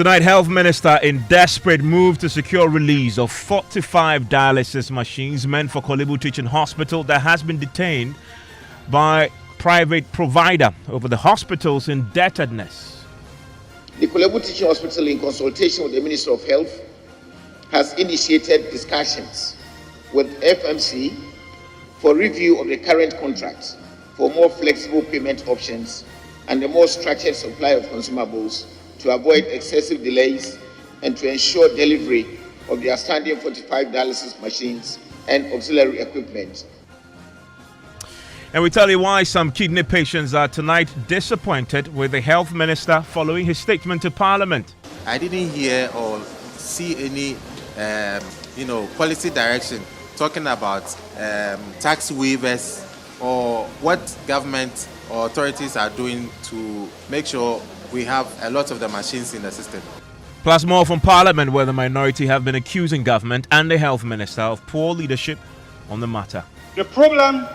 Tonight, Health Minister in desperate move to secure release of 45 dialysis machines meant for Korle Bu Teaching Hospital that has been detained by private provider over the hospital's indebtedness. The Korle Bu Teaching Hospital, in consultation with the Minister of Health, has initiated discussions with FMC for review of the current contract for more flexible payment options and a more structured supply of consumables to avoid excessive delays and to ensure delivery of the outstanding 45 dialysis machines and auxiliary equipment. And we tell you why some kidney patients are tonight disappointed with the Health Minister following his statement to Parliament. I didn't hear or see any, policy direction talking about tax waivers or what government or authorities are doing to make sure we have a lot of the machines in the system. Plus more from Parliament, where the minority have been accusing government and the Health Minister of poor leadership on the matter. The problem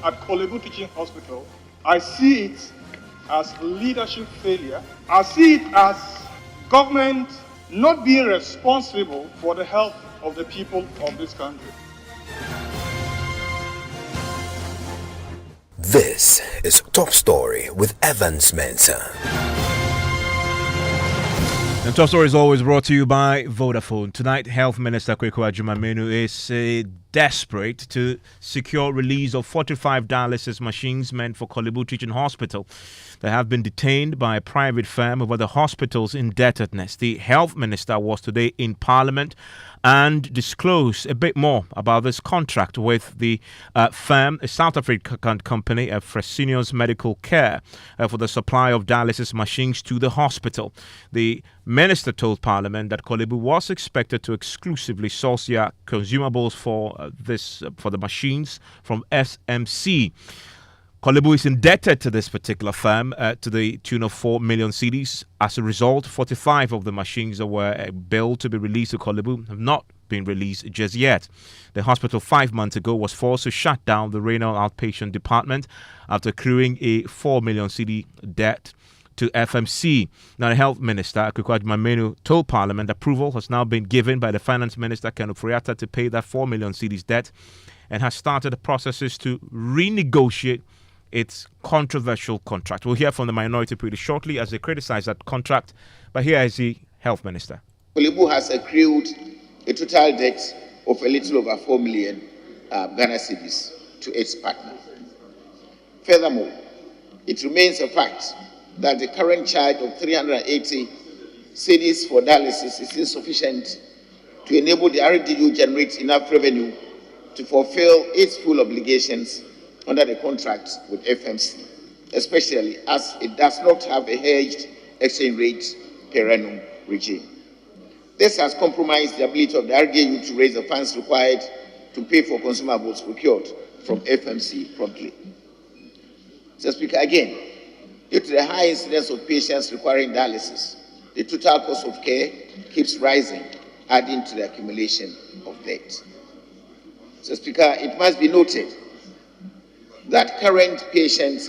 at Korle Bu Teaching Hospital, I see it as leadership failure. I see it as government not being responsible for the health of the people of this country. This is Top Story with Evans Mensah. The Top Story is always brought to you by Vodafone. Tonight, Health Minister Kweku Adjumamenu is desperate to secure release of 45 dialysis machines meant for Korle Bu Teaching Hospital that have been detained by a private firm over the hospital's indebtedness. The Health Minister was today in Parliament and disclosed a bit more about this contract with the firm, a South African company, Fresenius Medical Care, for the supply of dialysis machines to the hospital. The Minister told Parliament that Korle Bu was expected to exclusively source their consumables for the machines from SMC. Korle Bu is indebted to this particular firm to the tune of 4 million cedis. As a result, 45 of the machines that were billed to be released to Korle Bu have not been released just yet. The hospital 5 months ago was forced to shut down the renal outpatient department after accruing a 4 million cedi debt to FMC. Now, the Health Minister, Kweku Adjumamenu, told Parliament approval has now been given by the Finance Minister, Ken Ofori-Atta, to pay that 4 million cedis debt and has started the processes to renegotiate its controversial contract. We'll hear from the minority pretty shortly as they criticize that contract, but here is the Health Minister. Korle Bu has accrued a total debt of a little over 4 million Ghana cedis to its partner. Furthermore, it remains a fact that the current charge of 380 cedis for dialysis is insufficient to enable the RDU generate enough revenue to fulfill its full obligations under the contract with FMC, especially as it does not have a hedged exchange rate per annum regime. This has compromised the ability of the RDU to raise the funds required to pay for consumables procured from FMC promptly. Mr. Speaker, again, due to the high incidence of patients requiring dialysis, the total cost of care keeps rising, adding to the accumulation of debt. Mr. Speaker, it must be noted that currently patients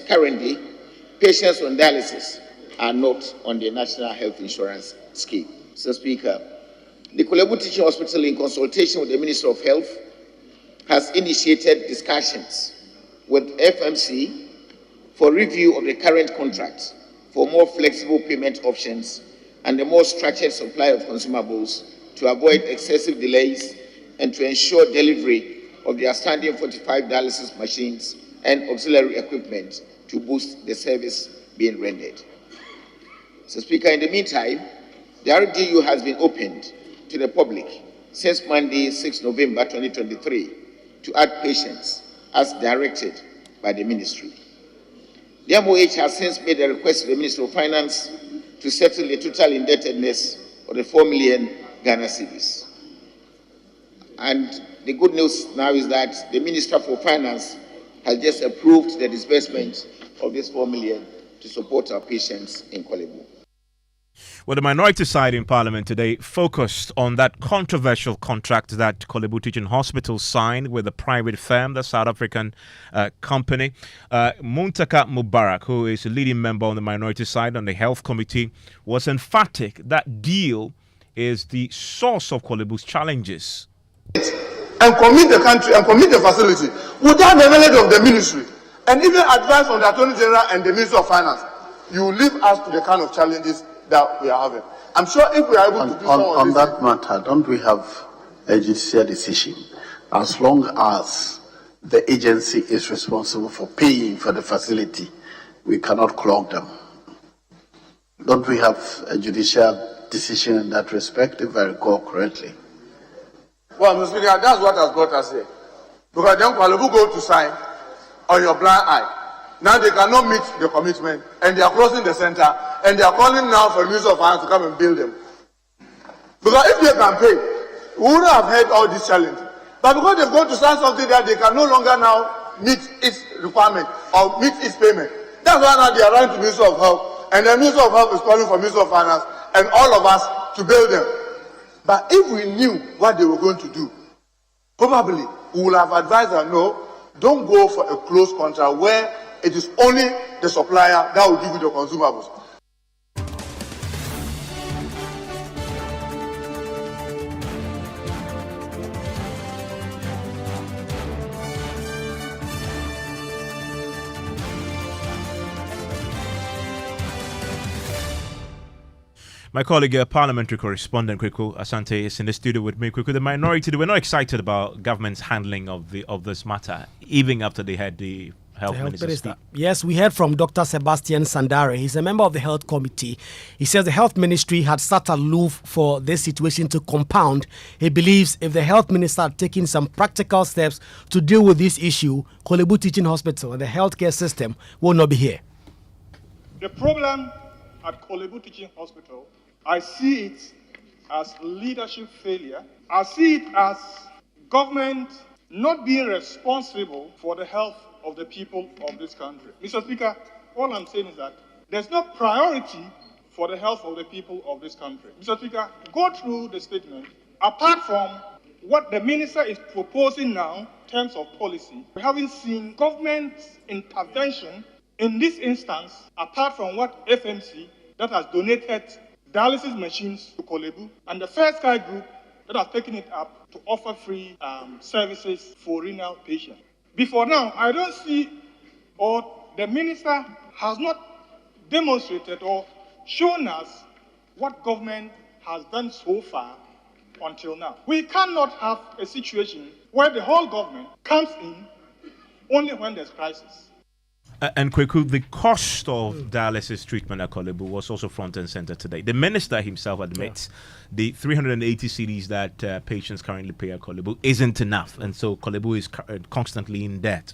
on dialysis are not on the National Health Insurance Scheme. Mr. Speaker, the Korle Bu Teaching Hospital, in consultation with the Minister of Health, has initiated discussions with FMC for review of the current contract for more flexible payment options and a more structured supply of consumables to avoid excessive delays and to ensure delivery of the outstanding 45 dialysis machines and auxiliary equipment to boost the service being rendered. Mr. Speaker, in the meantime, the RDU has been opened to the public since Monday, 6 November 2023, to add patients as directed by the Ministry. The MOH has since made a request to the Minister of Finance to settle the total indebtedness of the 4 million Ghana cedis. And the good news now is that the Minister for Finance has just approved the disbursement of this 4 million to support our patients in Korle Bu. Well, the minority side in Parliament today focused on that controversial contract that Kolebu Teaching Hospital signed with a private firm, the South African company. Muntaka Mubarak, who is a leading member on the minority side on the Health Committee, was emphatic that deal is the source of Kolebu's challenges. And commit the country and commit the facility without the knowledge of the ministry and even advice from the Attorney General and the Minister of Finance. You leave us to the kind of challenges that we are having. I'm sure if we are able to do on that matter, don't we have a judicial decision? As long as the agency is responsible for paying for the facility, we cannot clog them. Don't we have a judicial decision in that respect, if I recall correctly? Well, Mr. Speaker, that's what has brought us here. Because then Kolebu go to sign on your blind eye. Now they cannot meet the commitment, and they are closing the center, and they are calling now for the Minister of Finance to come and build them. Because if they can pay, we wouldn't have had all these challenges. But because they've gone to sign something that they can no longer now meet its requirement or meet its payment, that's why now they are running to Minister of Health, and the Minister of Health is calling for Minister of Finance and all of us to build them. But if we knew what they were going to do, probably we would have advised them, no, don't go for a closed contract where it is only the supplier that will give you the consumables. My colleague, parliamentary correspondent Kweku Asante, is in the studio with me. Kweku, the minority, they were not excited about government's handling of this matter, even after they had the Health Minister. Yes, we heard from Dr. Sebastian Sandare. He's a member of the Health Committee. He says the Health Ministry had sat aloof for this situation to compound. He believes if the Health Minister had taken some practical steps to deal with this issue, Kolebu Teaching Hospital and the healthcare system will not be here. The problem at Kolebu Teaching Hospital, I see it as leadership failure. I see it as government not being responsible for the health of the people of this country. Mr. Speaker, all I'm saying is that there's no priority for the health of the people of this country. Mr. Speaker, go through the statement. Apart from what the minister is proposing now in terms of policy, we haven't seen government intervention in this instance, apart from what FMC that has donated dialysis machines to Kolebu and the First Sky Group that has taken it up to offer free services for renal patients. Before now, I don't see, or the minister has not demonstrated or shown us what government has done so far until now. We cannot have a situation where the whole government comes in only when there's crisis. And Kweku, the cost of dialysis treatment at Kolebu was also front and center today. The minister himself admits the 380 cedis that patients currently pay at Kolebu isn't enough, and so Kolebu is constantly in debt.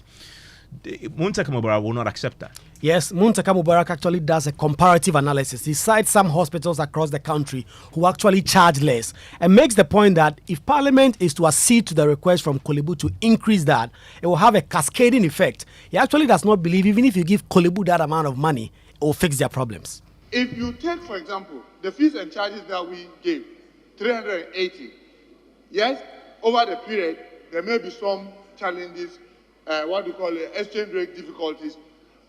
Muntaka Mubarak will not accept that. Yes, Muntaka Mubarak actually does a comparative analysis. He cites some hospitals across the country who actually charge less and makes the point that if Parliament is to accede to the request from Kolebu to increase that, it will have a cascading effect. He actually does not believe even if you give Kolebu that amount of money, it will fix their problems. If you take, for example, the fees and charges that we gave, 380, yes, over the period, there may be some challenges, what we call exchange rate difficulties,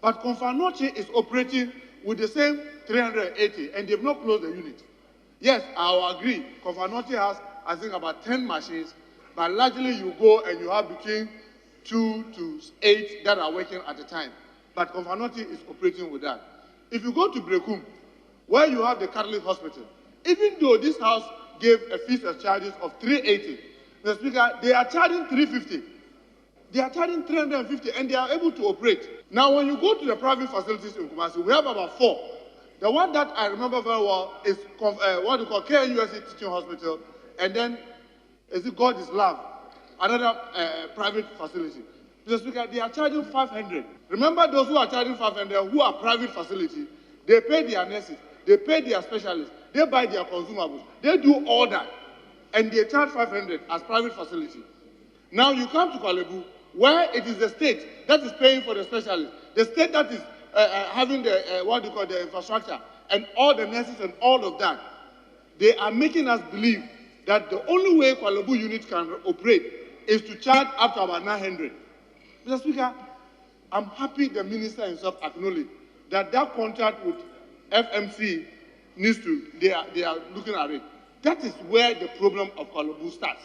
but Confanoche is operating with the same 380 and they've not closed the unit. Yes, I will agree, Confanoche has, I think, about 10 machines, but largely you go and you have between 2 to 8 that are working at a time. But Confanoche is operating with that. If you go to Brekum, where you have the Catholic hospital, even though this house gave a fees and charges of 380, Mr. Speaker, they are charging 350. They are charging 350 and they are able to operate. Now, when you go to the private facilities in Kumasi, we have about 4. The one that I remember very well is what we call KNUSC Teaching Hospital, and then is it God is Love, another private facility. Mr. Speaker, they are charging 500. Remember those who are charging 500, who are private facility, they pay their nurses, they pay their specialists, they buy their consumables, they do all that, and they charge 500 as private facility. Now you come to Kolebu, where it is the state that is paying for the specialists, the state that is having the what you call the infrastructure, and all the nurses and all of that, they are making us believe that the only way Kuala Lumpur unit can operate is to charge up to about 900. Mr. Speaker, I'm happy the minister himself acknowledged that that contract with FMC needs to, they are looking at it. That is where the problem of Kuala Lumpur starts.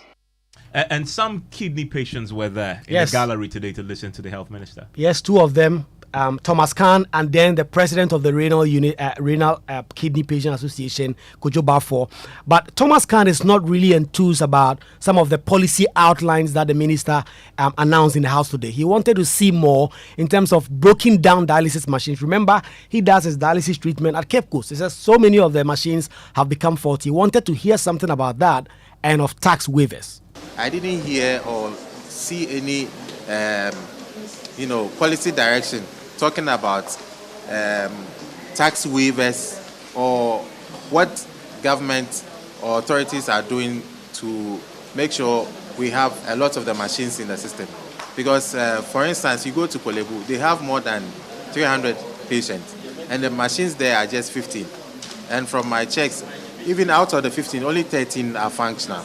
And some kidney patients were there in the gallery today to listen to the health minister. Yes, two of them, Thomas Khan, and then the president of the renal kidney patient association, Kojo Bafo. But Thomas Khan is not really enthused about some of the policy outlines that the minister announced in the house today. He wanted to see more in terms of breaking down dialysis machines. Remember, he does his dialysis treatment at Cape Coast. He says so many of the machines have become faulty. He wanted to hear something about that and of tax waivers. I didn't hear or see any, policy direction talking about tax waivers or what government or authorities are doing to make sure we have a lot of the machines in the system. Because, for instance, you go to Kolebu, they have more than 300 patients, and the machines there are just 15. And from my checks, even out of the 15, only 13 are functional.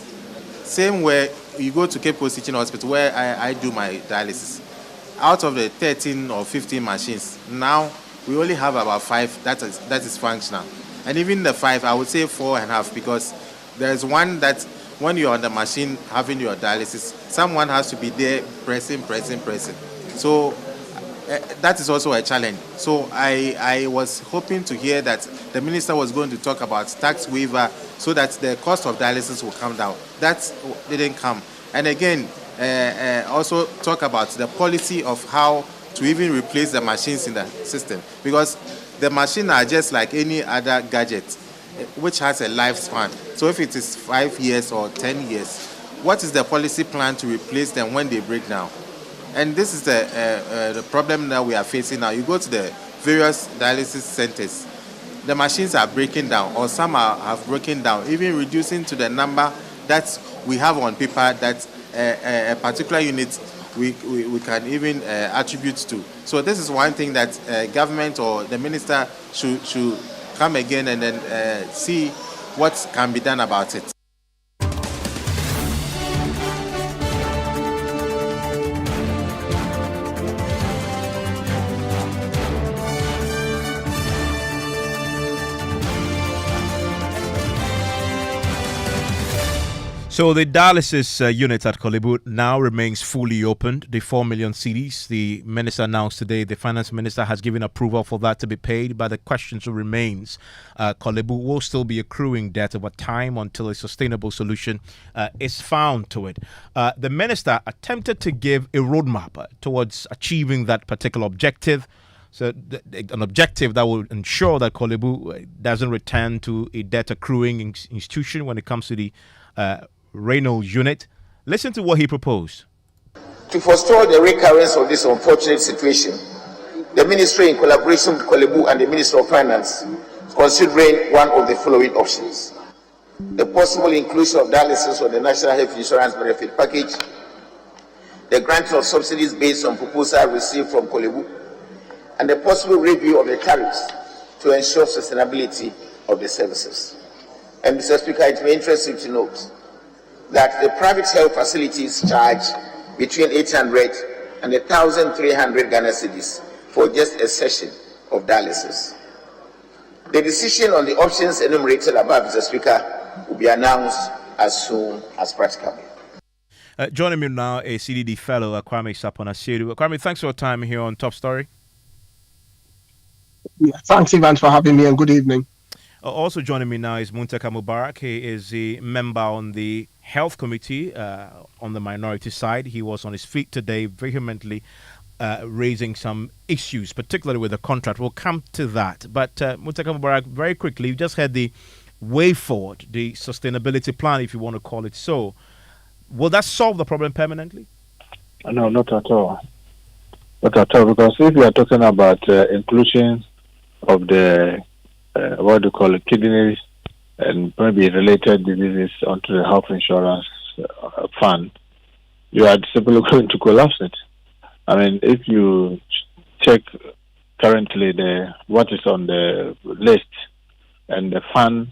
Same way you go to Cape Coast Teaching Hospital where I do my dialysis. Out of the 13 or 15 machines, now we only have about 5 that is functional. And even the 5, I would say 4.5, because there's one that when you're on the machine having your dialysis, someone has to be there pressing. So that is also a challenge. So I was hoping to hear that the minister was going to talk about tax waiver so that the cost of dialysis will come down. That didn't come. And again, also talk about the policy of how to even replace the machines in the system. Because the machines are just like any other gadget, which has a lifespan. So if it is 5 years or 10 years, what is the policy plan to replace them when they break down? And this is the problem that we are facing now. You go to the various dialysis centers, the machines are breaking down, or some have broken down, even reducing to the number that we have on paper that a particular unit we can even attribute to. So this is one thing that government or the minister should come again and then see what can be done about it. So the dialysis unit at Kolebu now remains fully opened. The 4 million cedis the minister announced today, the finance minister has given approval for that to be paid, but the question still remains. Kolebu will still be accruing debt over time until a sustainable solution is found to it. The minister attempted to give a roadmap towards achieving that particular objective. So an objective that will ensure that Kolebu doesn't return to a debt accruing institution when it comes to the renal unit. Listen to what he proposed. To forestall the recurrence of this unfortunate situation, the ministry, in collaboration with Kolebu and the Minister of Finance, is considering one of the following options: the possible inclusion of dialysis on the National Health Insurance Benefit Package, the granting of subsidies based on proposal received from Kolebu, and the possible review of the tariffs to ensure sustainability of the services. And Mr. Speaker, it may interest you to note that the private health facilities charge between 800 and 1,300 Ghana cedis for just a session of dialysis. The decision on the options enumerated above, Mr. Speaker, will be announced as soon as practicable. Joining me now, a CDD fellow, Kwame Sapona-Sedu. Kwame, thanks for your time here on Top Story. Yeah, thanks, Ivan, for having me, and good evening. Also joining me now is Muntaka Mubarak. He is a member on the Health Committee on the minority side. He was on his feet today vehemently raising some issues, particularly with the contract. We'll come to that. But Muntaka Mubarak, very quickly, you just had the way forward, the sustainability plan, if you want to call it so. Will that solve the problem permanently? No, not at all. Not at all, because if you are talking about inclusion of the kidneys and maybe related diseases onto the health insurance fund, you are simply going to collapse it. I mean, if you check currently what is on the list and the fund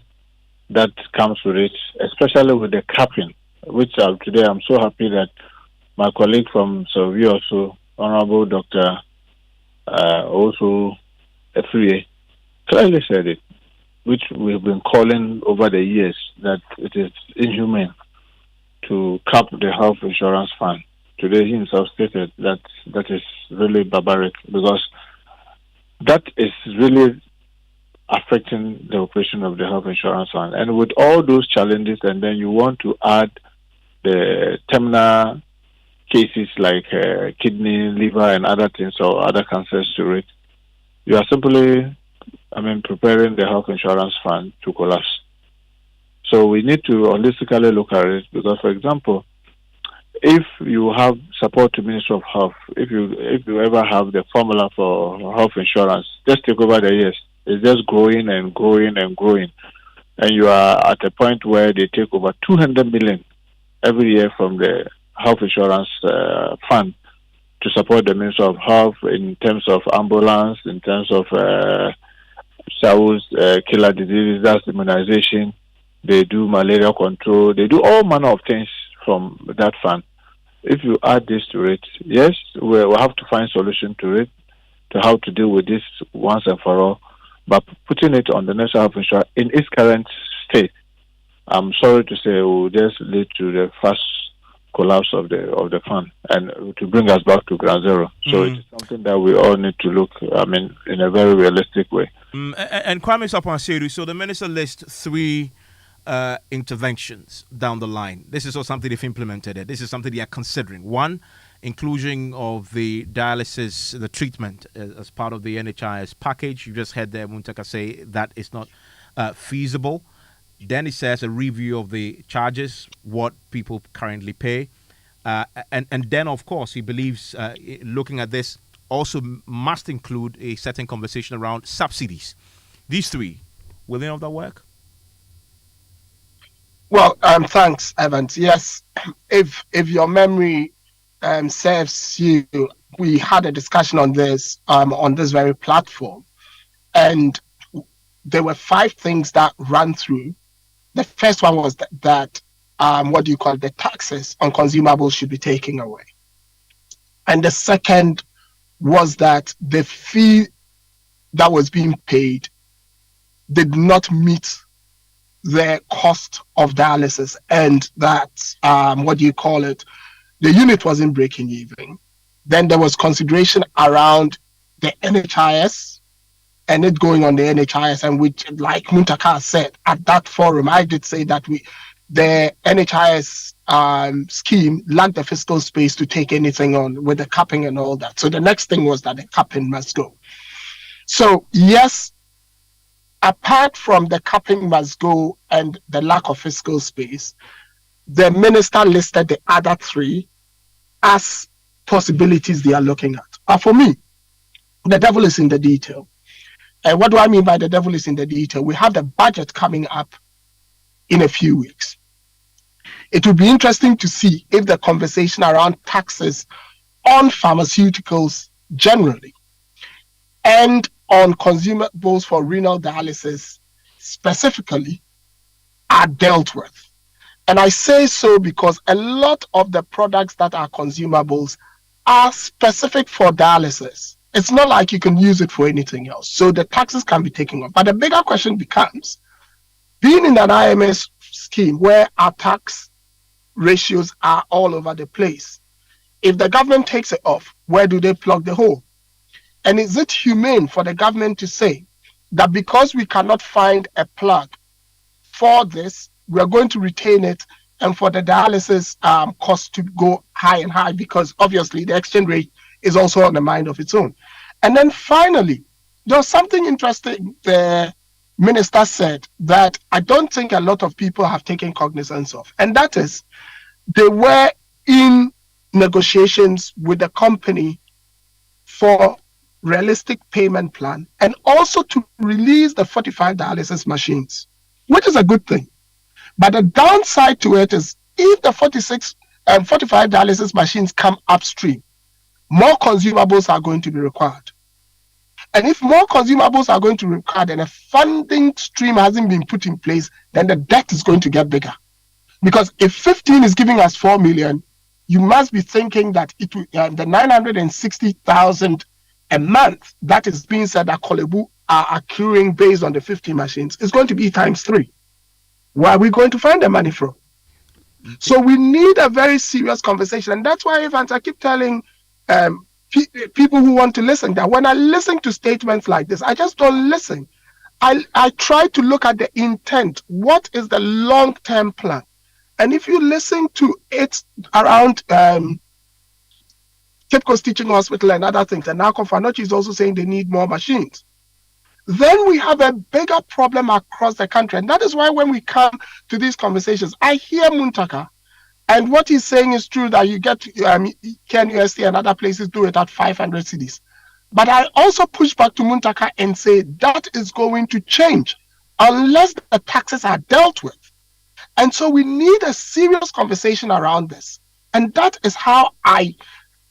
that comes with it, especially with the capping, which today I'm so happy that my colleague from Survey also, Honorable Dr. Also Efrie, clearly said it, which we've been calling over the years, that it is inhumane to cap the health insurance fund. Today he himself stated that that is really barbaric, because that is really affecting the operation of the health insurance fund. And with all those challenges, and then you want to add the terminal cases like kidney, liver, and other things, or other cancers to it, you are simply, preparing the health insurance fund to collapse. So we need to holistically look at it, because, for example, if you have support to Ministry of Health, if you ever have the formula for health insurance, just take over the years. It's just growing and growing and growing. And you are at a point where they take over 200 million every year from the health insurance fund to support the Ministry of Health in terms of ambulance, in terms of killer diseases, that's immunization. They do malaria control. They do all manner of things from that fund. If you add this to it, yes, we'll have to find solution to it, to how to deal with this once and for all. But putting it on the national health insurance in its current state, I'm sorry to say, will just lead to the fast collapse of the fund, and to bring us back to ground zero. So it's something that we all need to look, in a very realistic way. And Kwame Sapon, so the minister lists 3 interventions down the line. This is not something they've implemented. This is something they are considering. 1, inclusion of the dialysis, the treatment as part of the NHIS package. You just heard there Muntaka say that is not feasible. Then it says a review of the charges, what people currently pay. And then, of course, he believes looking at this also must include a certain conversation around subsidies. These 3, will any of that work? Well, thanks, Evans. Yes, if your memory serves you, we had a discussion on this very platform, and there were 5 things that ran through. The first one was that the taxes on consumables should be taken away, and the second was that the fee that was being paid did not meet the cost of dialysis, and that the unit wasn't breaking even. Then there was consideration around the NHIS and it going on the NHIS, and which, like Muntaka said at that forum, I did say that the NHIS scheme lacked the fiscal space to take anything on with the capping and all that. So the next thing was that the capping must go. So yes, apart from the capping must go and the lack of fiscal space, the minister listed the other 3 as possibilities they are looking at. For me, the devil is in the detail. And what do I mean by the devil is in the detail? We have the budget coming up in a few weeks. It will be interesting to see if the conversation around taxes on pharmaceuticals generally and on consumables for renal dialysis specifically are dealt with. And I say so because a lot of the products that are consumables are specific for dialysis. It's not like you can use it for anything else. So the taxes can be taken off. But the bigger question becomes, being in an IMS scheme where our tax ratios are all over the place, if the government takes it off, where do they plug the hole? And is it humane for the government to say that because we cannot find a plug for this, we're going to retain it, and for the dialysis cost to go high and high, because obviously the exchange rate is also on a mind of its own? And then finally, there's something interesting the minister said that I don't think a lot of people have taken cognizance of, and that is they were in negotiations with the company for realistic payment plan and also to release the 45 dialysis machines, which is a good thing. But the downside to it is if the 46 and 45 dialysis machines come upstream, more consumables are going to be required. And if more consumables are going to be required and a funding stream hasn't been put in place, then the debt is going to get bigger. Because if 15 is giving us 4 million, you must be thinking that it will, the 960,000 a month that is being said that Kolebu are accruing based on the 50 machines is going to be times 3. Where are we going to find the money from? So we need a very serious conversation. And that's why, Evans, I keep telling people who want to listen that when I listen to statements like this, I just don't listen. I try to look at the intent. What is the long-term plan? And if you listen to it around Cape Coast Teaching Hospital and other things, and now Konfanochi is also saying they need more machines, then we have a bigger problem across the country. And that is why when we come to these conversations, I hear Muntaka, and what he's saying is true that you get Ken UST and other places do it at 500 cedis. But I also push back to Muntaka and say that is going to change unless the taxes are dealt with. And so we need a serious conversation around this. And that is how I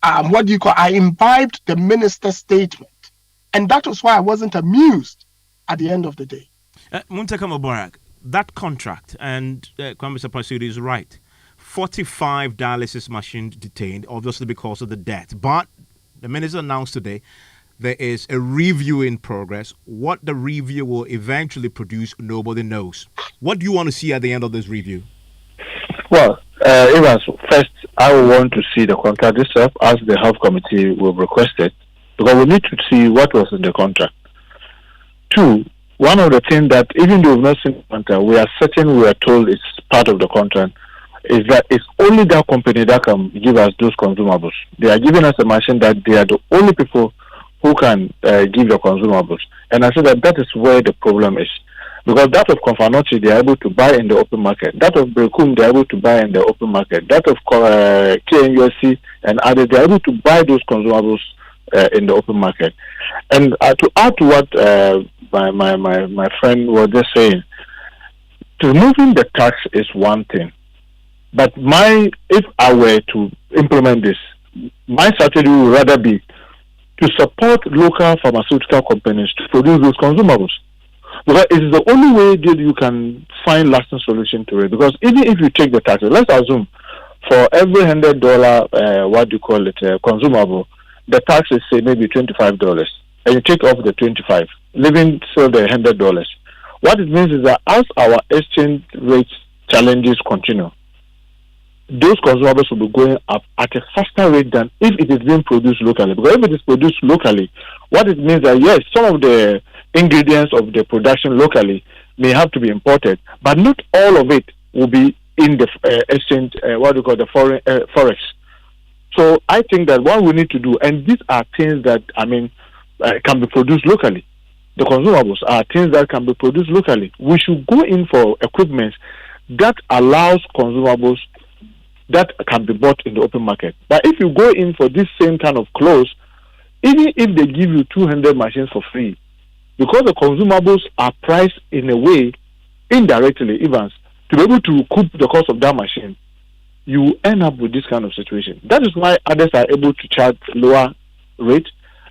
imbibed the minister's statement. And that was why I wasn't amused at the end of the day. Muntaka Mubarak, that contract, and Kwame Sapasudi is right, 45 dialysis machines detained, obviously because of the debt. But the minister announced today there is a review in progress. What the review will eventually produce, nobody knows. What do you want to see at the end of this review? Well, Evans, first, I want to see the contract itself as the health committee will request it, because we need to see what was in the contract. 2, one of the things that, even though we've not seen the contract, we are certain, we are told it's part of the contract, is that it's only that company that can give us those consumables. They are giving us a machine that they are the only people who can give the consumables. And I said that is where the problem is. Because that of Konfanochi, they are able to buy in the open market. That of Brekum, they are able to buy in the open market. That of KNUSC and others, they are able to buy those consumables in the open market. And to add to what my friend was just saying, removing the tax is one thing. But if I were to implement this, my strategy would rather be to support local pharmaceutical companies to produce those consumables. Because it is the only way that you can find lasting solution to it. Because even if you take the taxes, let's assume for every $100, consumable, the tax is say maybe $25, and you take off the 25, leaving still the $100. What it means is that as our exchange rate challenges continue, those consumables will be going up at a faster rate than if it is being produced locally. Because if it is produced locally, what it means that yes, some of the ingredients of the production locally may have to be imported, but not all of it will be in the exchange, the foreign forex. So I think that what we need to do, and these are things that can be produced locally. The consumables are things that can be produced locally. We should go in for equipment that allows consumables that can be bought in the open market. But if you go in for this same kind of clothes, even if they give you 200 machines for free, because the consumables are priced in a way, indirectly, Evans, to be able to recoup the cost of that machine, you end up with this kind of situation. That is why others are able to charge lower rate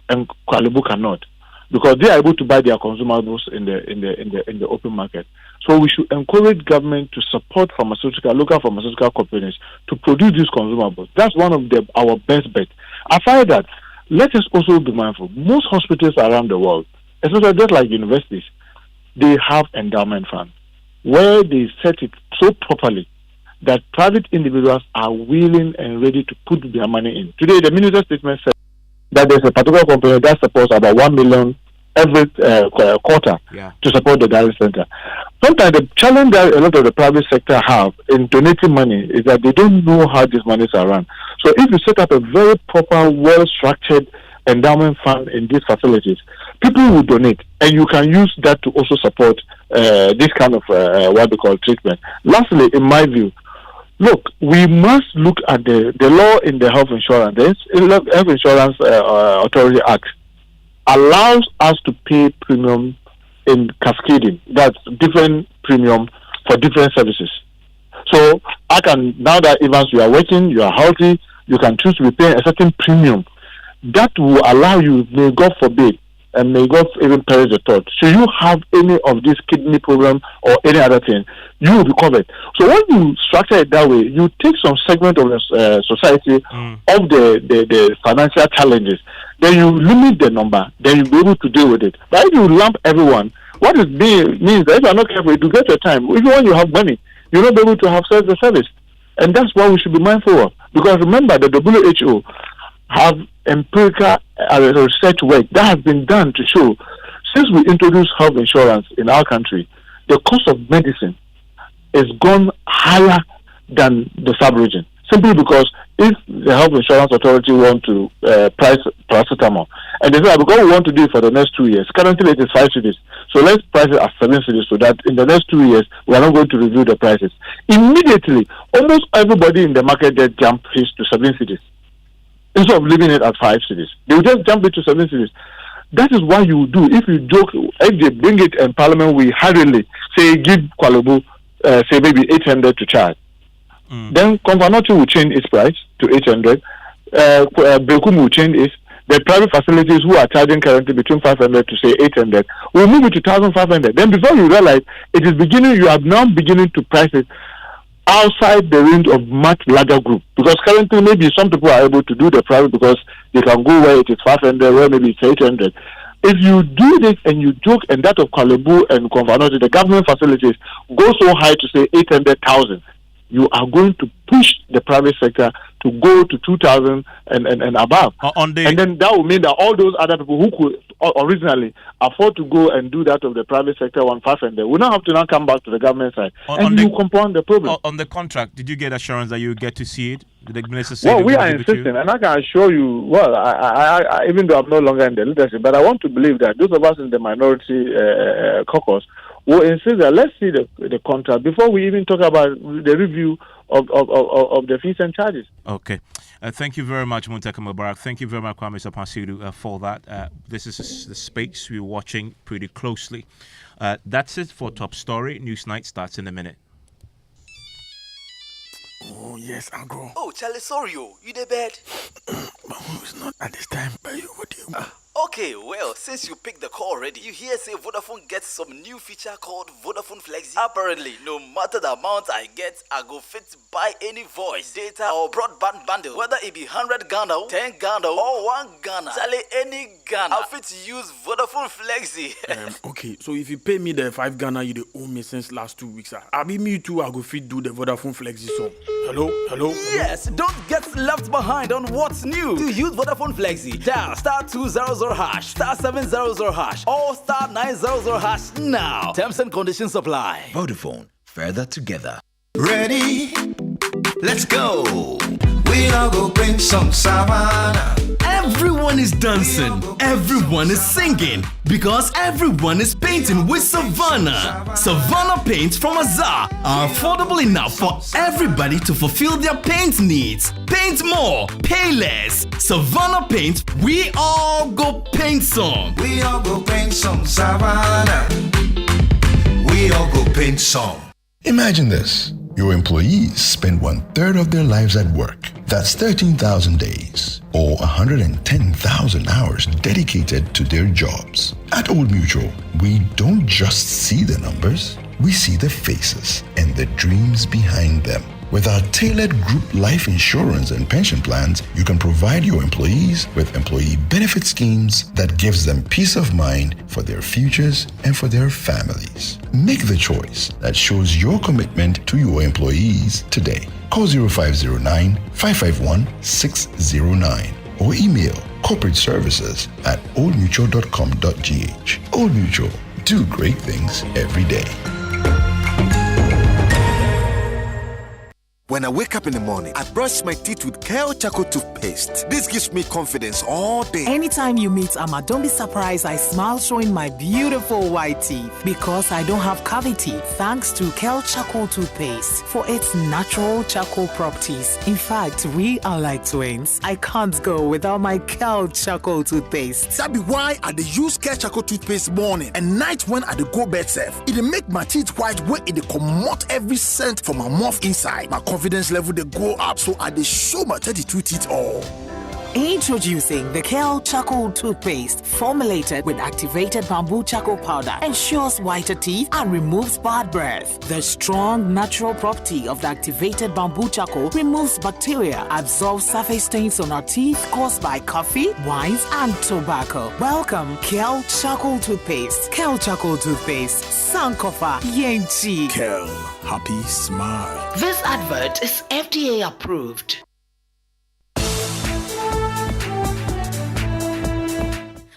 and Kolebu cannot, because they are able to buy their consumables in the open market. So we should encourage government to support local pharmaceutical companies to produce these consumables. That's one of our best bets. Aside that, let us also be mindful. Most hospitals around the world, especially just like universities, they have endowment funds where they set it so properly that private individuals are willing and ready to put their money in. Today, the minister's statement said that there's a particular company that supports about 1 million every quarter to support the dialysis center. Sometimes the challenge that a lot of the private sector have in donating money is that they don't know how these monies are run. So if you set up a very proper, well-structured endowment fund in these facilities, people will donate, and you can use that to also support this kind of treatment. Lastly, in my view, look, we must look at the law in the health insurance. The Health Insurance Authority Act allows us to pay premium in cascading. That's different premium for different services. So I can, now that Evans, you are working, you are healthy, you can choose to be paying a certain premium. That will allow you, may God forbid, and may God even perish the thought, should you have any of this kidney problem or any other thing, you will be covered. So when you structure it that way, you take some segment of the society of the financial challenges, then you limit the number, then you'll be able to deal with it. But if you lump everyone, what it means that if you're not careful, you get your time. Even when you have money, you're not able to have the service. And that's what we should be mindful of. Because remember, the WHO have empirical research work that has been done to show, since we introduced health insurance in our country, the cost of medicine is gone higher than the sub-region. Simply because if the Health Insurance Authority want to price paracetamol, and they say, because we want to do it for the next 2 years, currently it is 5 cedis, so let's price it at 7 cedis so that in the next 2 years, we are not going to review the prices. Immediately, almost everybody in the market there jump to 7 cedis. Instead of leaving it at 5 cedis. They will just jump it to 7 cedis. That is what you do. If you joke, if they bring it in Parliament, we hurriedly say, give Kwalobu, say maybe 800 to charge. Then Convanoti will change its price to 800. Bekum will change its. The private facilities who are charging currently between 500 to say 800 will move it to 1,500. Then before you realize, you are now beginning to price it outside the range of much larger group. Because currently maybe some people are able to do the private because they can go where it is 500, where maybe it's 800. If you do this and you joke, and that of Kwalebu and Convanoti, the government facilities go so high to say 800,000, you are going to push the private sector to go to 2,000 and above. And then that will mean that all those other people who could originally afford to go and do that of the private sector 1,500 will now have to now come back to the government side. You compound the problem. On the contract, did you get assurance that you get to see it? Did the minister say we are insisting, and I can assure you, I even though I'm no longer in the leadership, but I want to believe that those of us in the minority caucus will insist that let's see the contract before we even talk about the review of the fees and charges. Okay. Thank you very much, Muntaka Mubarak. Thank you very much, Kwame Sapasiru, for that. This is the space we're watching pretty closely. That's it for Top Story. Newsnight starts in a minute. Oh, yes, Uncle. Oh, Charlie, sorry, you the bed? But it's not at this time. What do you mean? Okay, well, since you picked the call already, you hear say Vodafone gets some new feature called Vodafone Flexi. Apparently, no matter the amount I get, I go fit buy any voice, data or broadband bundle. Whether it be 100 Ghana, 10 Ghana or 1 Ghana. Charlie, any Ghana, I fit use Vodafone Flexi. Okay, so if you pay me the 5 Ghana you owe me since last 2 weeks, I be me too, I go fit do the Vodafone Flexi song. Hello? Yes, don't get left behind on what's new. To use Vodafone Flexi, dial *200# *700# or *900# now. Terms and conditions apply. Vodafone, further together. Ready? Let's go. We all go bring some savannah. Everyone is dancing, everyone is singing, because everyone is painting with Savannah. Savannah paints from Azar are affordable enough for everybody to fulfill their paint needs. Paint more, pay less. Savannah paint, we all go paint some. We all go paint some Savannah. We all go paint some. Imagine this. Your employees spend 1/3 of their lives at work. That's 13,000 days or 110,000 hours dedicated to their jobs. At Old Mutual, we don't just see the numbers, we see the faces and the dreams behind them. With our tailored group life insurance and pension plans, you can provide your employees with employee benefit schemes that gives them peace of mind for their futures and for their families. Make the choice that shows your commitment to your employees today. Call 0509-551-609 or email corporateservices@oldmutual.com.gh. Old Mutual, do great things every day. When I wake up in the morning, I brush my teeth with Kale Charcoal toothpaste. This gives me confidence all day. Anytime you meet Amma, don't be surprised I smile showing my beautiful white teeth because I don't have cavity thanks to Kale Charcoal toothpaste for its natural charcoal properties. In fact, we are like twins. I can't go without my Kale Charcoal toothpaste. That be why I use Kale Charcoal toothpaste morning and night when I go bed safe. It make my teeth white when it comot every scent from my mouth inside. My confidence level they go up, so I show my 32 teeth all. Introducing the Kel Charcoal Toothpaste, formulated with activated bamboo charcoal powder, ensures whiter teeth and removes bad breath. The strong natural property of the activated bamboo charcoal removes bacteria, absorbs surface stains on our teeth caused by coffee, wines, and tobacco. Welcome, Kel Charcoal Toothpaste. Kel Charcoal Toothpaste, Sankofa Yenchi. Kel, happy smile. This advert is FDA approved.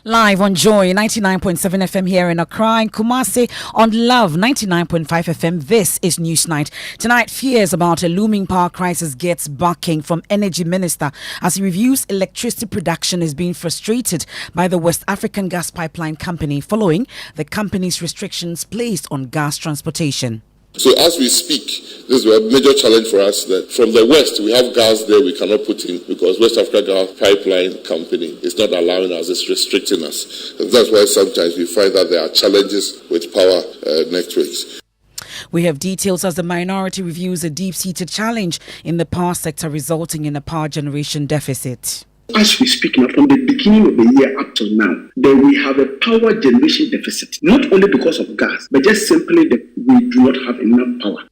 Live on Joy 99.7 FM here in Accra and Kumasi, on Love 99.5 FM. This is Newsnight. Tonight, fears about a looming power crisis gets backing from Energy Minister as he reviews electricity production is being frustrated by the West African Gas Pipeline Company following the company's restrictions placed on gas transportation. So as we speak, this is a major challenge for us that from the west we have gas there we cannot put in because West Africa Gas Pipeline Company is not allowing us, it's restricting us. And that's why sometimes we find that there are challenges with power networks. We have details as the minority reviews a deep-seated challenge in the power sector resulting in a power generation deficit. As we speak now, from the beginning of the year up till now, then we have a power generation deficit, not only because of gas, but just simply that we do not have enough power.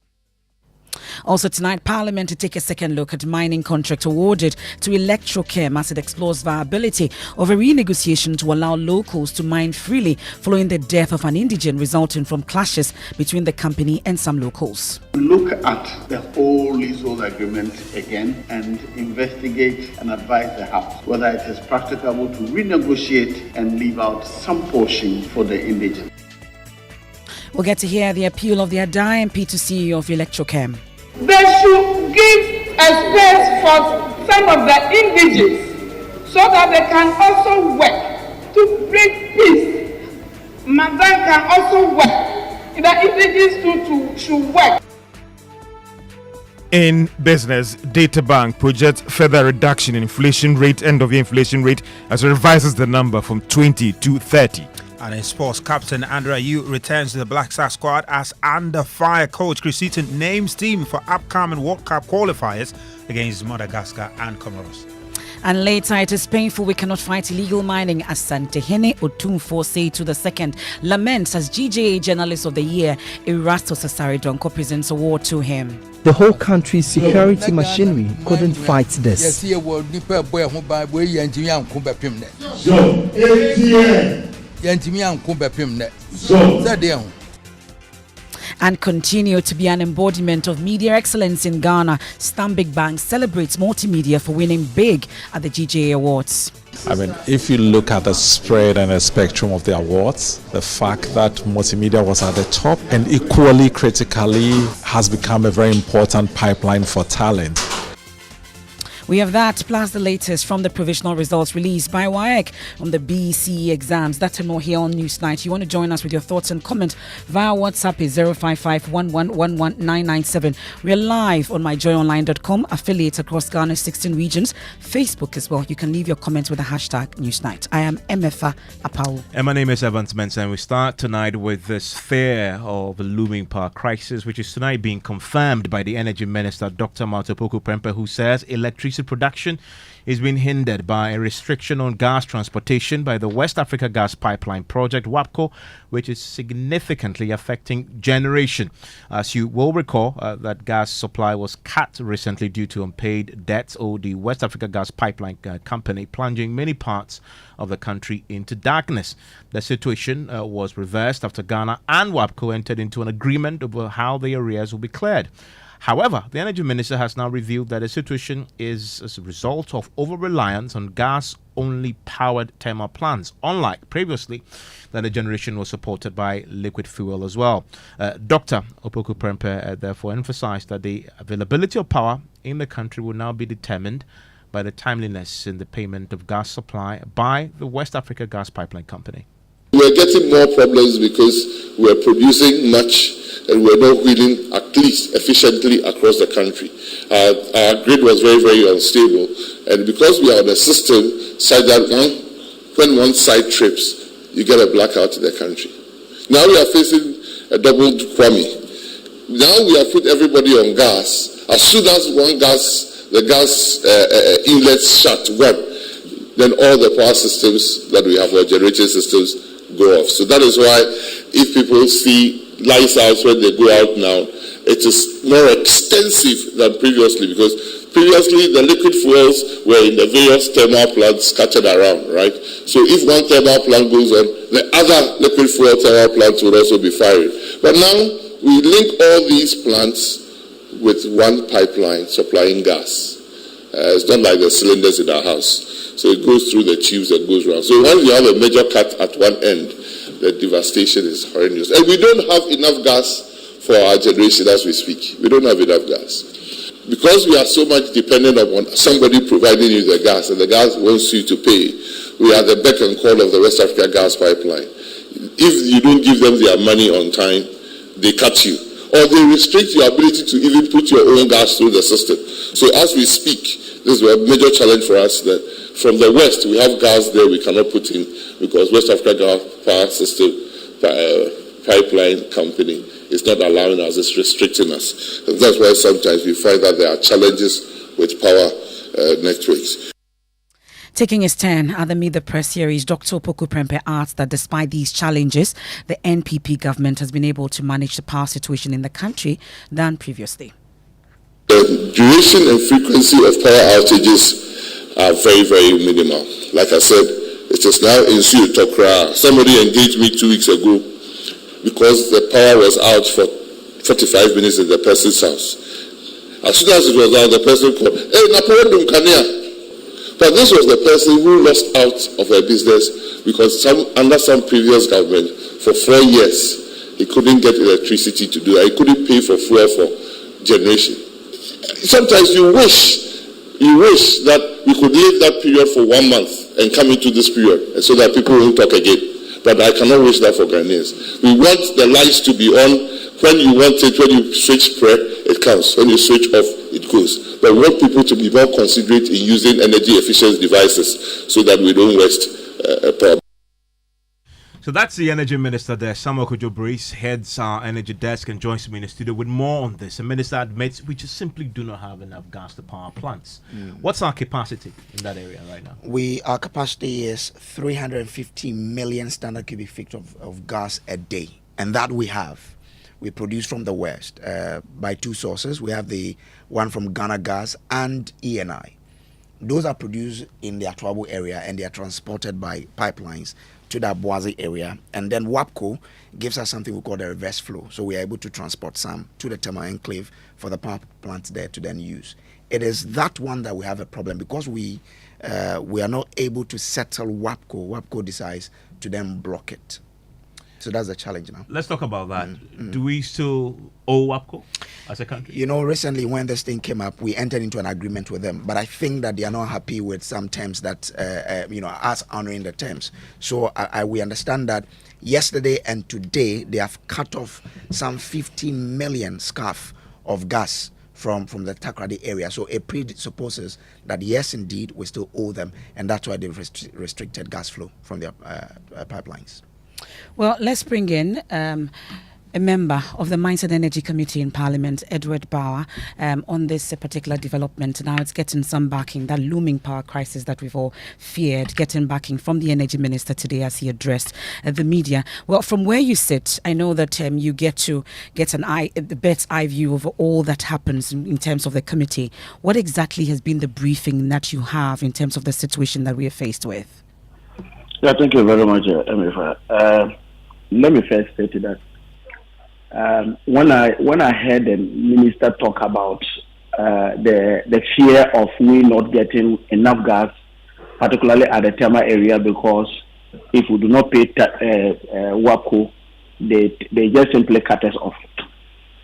Also tonight, Parliament to take a second look at mining contract awarded to Electrochem as it explores viability of a renegotiation to allow locals to mine freely following the death of an indigent resulting from clashes between the company and some locals. Look at the whole leasehold agreement again and investigate and advise the House whether it is practicable to renegotiate and leave out some portion for the indigent. We'll get to hear the appeal of the Adai MP to CEO of Electrochem. They should give a space for some of the indigents so that they can also work to bring peace. Madam can also work. The indigents too should work. In business, Data Bank projects further reduction in inflation rate, end of year inflation rate, as it revises the number from 20 to 30. And in sports, Captain Andrea Yu returns to the Black Stars squad as under fire coach Chris Seaton names team for upcoming World Cup qualifiers against Madagascar and Comoros. And later, it is painful we cannot fight illegal mining as Santehene Otumfo Seitu II laments as GJA Journalist of the Year Erastus Asaridonko presents award to him. The whole country's security machinery couldn't fight this. And continue to be an embodiment of media excellence in Ghana, Stanbic Bank celebrates multimedia for winning big at the GJA Awards. I mean, if you look at the spread and the spectrum of the awards, the fact that multimedia was at the top and equally critically has become a very important pipeline for talent. We have that plus the latest from the provisional results released by WAEC on the BCE exams. That's and more here on Newsnight. You want to join us with your thoughts and comment via WhatsApp is 055-1111-997. We're live on myjoyonline.com, affiliates across Ghana's 16 regions, Facebook as well. You can leave your comments with the hashtag Newsnight. I am Emefa Apawu. And my name is Mensah, and we start tonight with this fear of a looming power crisis, which is tonight being confirmed by the Energy Minister, Dr. Apawu Prempeh, who says electricity production is being hindered by a restriction on gas transportation by the West Africa Gas Pipeline Project, WAPCO, which is significantly affecting generation. As you will recall, that gas supply was cut recently due to unpaid debts owed the West Africa Gas Pipeline Company, plunging many parts of the country into darkness. The situation was reversed after Ghana and WAPCO entered into an agreement over how the arrears will be cleared. However, the Energy Minister has now revealed that the situation is as a result of over-reliance on gas-only powered thermal plants, unlike previously that the generation was supported by liquid fuel as well. Dr. Apawu Prempeh therefore emphasized that the availability of power in the country will now be determined by the timeliness in the payment of gas supply by the West Africa Gas Pipeline Company. We're getting more problems because we're producing much and we're not wheeling at least efficiently across the country. Our grid was very, very unstable, and because we are on a system such that when one side trips, you get a blackout in the country. Now we are facing a double whammy. Now we have put everybody on gas. As soon as the gas inlets shut, then all the power systems that we have, our generating systems, go off. So that is why if people see lights out when they go out now, it is more extensive than previously, because previously the liquid fuels were in the various thermal plants scattered around, right? So if one thermal plant goes on, the other liquid fuel thermal plants would also be firing. But now we link all these plants with one pipeline supplying gas. It's not like the cylinders in our house. So it goes through the tubes and goes around. So once you have a major cut at one end, the devastation is horrendous. And we don't have enough gas for our generation as we speak. We don't have enough gas. Because we are so much dependent upon somebody providing you the gas, and the gas wants you to pay, we are the beck and call of the West Africa gas pipeline. If you don't give them their money on time, they cut you. Or they restrict your ability to even put your own gas through the system. So as we speak, this is a major challenge for us, that from the West, we have gas there we cannot put in, because West Africa Gas Power System Pipeline Company is not allowing us, it's restricting us. And that's why sometimes we find that there are challenges with power networks. Taking his turn at the Meet the Press series, Dr. Opoku Prempeh adds that despite these challenges, the NPP government has been able to manage the power situation in the country than previously. The duration and frequency of power outages are very, very minimal. Like I said, it is now in Tokra. Somebody engaged me 2 weeks ago because the power was out for 45 minutes in the person's house. As soon as it was out, the person called, "Hey, Napoleon Kania." But this was the person who lost out of her business because under some previous government, for 4 years, he couldn't get electricity to do it. He couldn't pay for fuel for generation. Sometimes you wish that we could leave that period for 1 month and come into this period so that people won't talk again. But I cannot wish that for Ghanaians. We want the lights to be on. When you want it, when you switch prayer, it comes. When you switch off, it goes. But we want people to be more considerate in using energy efficient devices so that we don't waste power. So that's the Energy Minister there, Samuel Kojo Brace, heads our energy desk and joins me in the studio with more on this. The Minister admits we just simply do not have enough gas to power plants. What's our capacity in that area right now? Our capacity is 350 million standard cubic feet of gas a day, and that we have. We produce from the West by two sources. We have the one from Ghana Gas and ENI. Those are produced in the Apawu area and they are transported by pipelines to the Boise area. And then WAPCO gives us something we call the reverse flow. So we are able to transport some to the thermal enclave for the power plants there to then use. It is that one that we have a problem because we are not able to settle WAPCO. WAPCO decides to then block it. So that's the challenge now. Let's talk about that. Do we still owe WAPCO as a country? You know, recently when this thing came up, we entered into an agreement with them. But I think that they are not happy with some terms that, us honoring the terms. So we understand that yesterday and today, they have cut off some 15 million scarf of gas from the Takoradi area. So it presupposes that, yes, indeed, we still owe them. And that's why they've restricted gas flow from their pipelines. Well, let's bring in a member of the Mines and Energy Committee in Parliament, Edward Bauer, on this particular development. Now it's getting some backing, that looming power crisis that we've all feared, getting backing from the Energy Minister today as he addressed the media. Well, from where you sit, I know that you get to get the bird's eye view of all that happens in terms of the committee. What exactly has been the briefing that you have in terms of the situation that we are faced with? Yeah, thank you very much, Emefa. Let me first say to that. When I heard the minister talk about the fear of we not getting enough gas, particularly at the thermal area, because if we do not pay WAPCO, they just simply cut us off.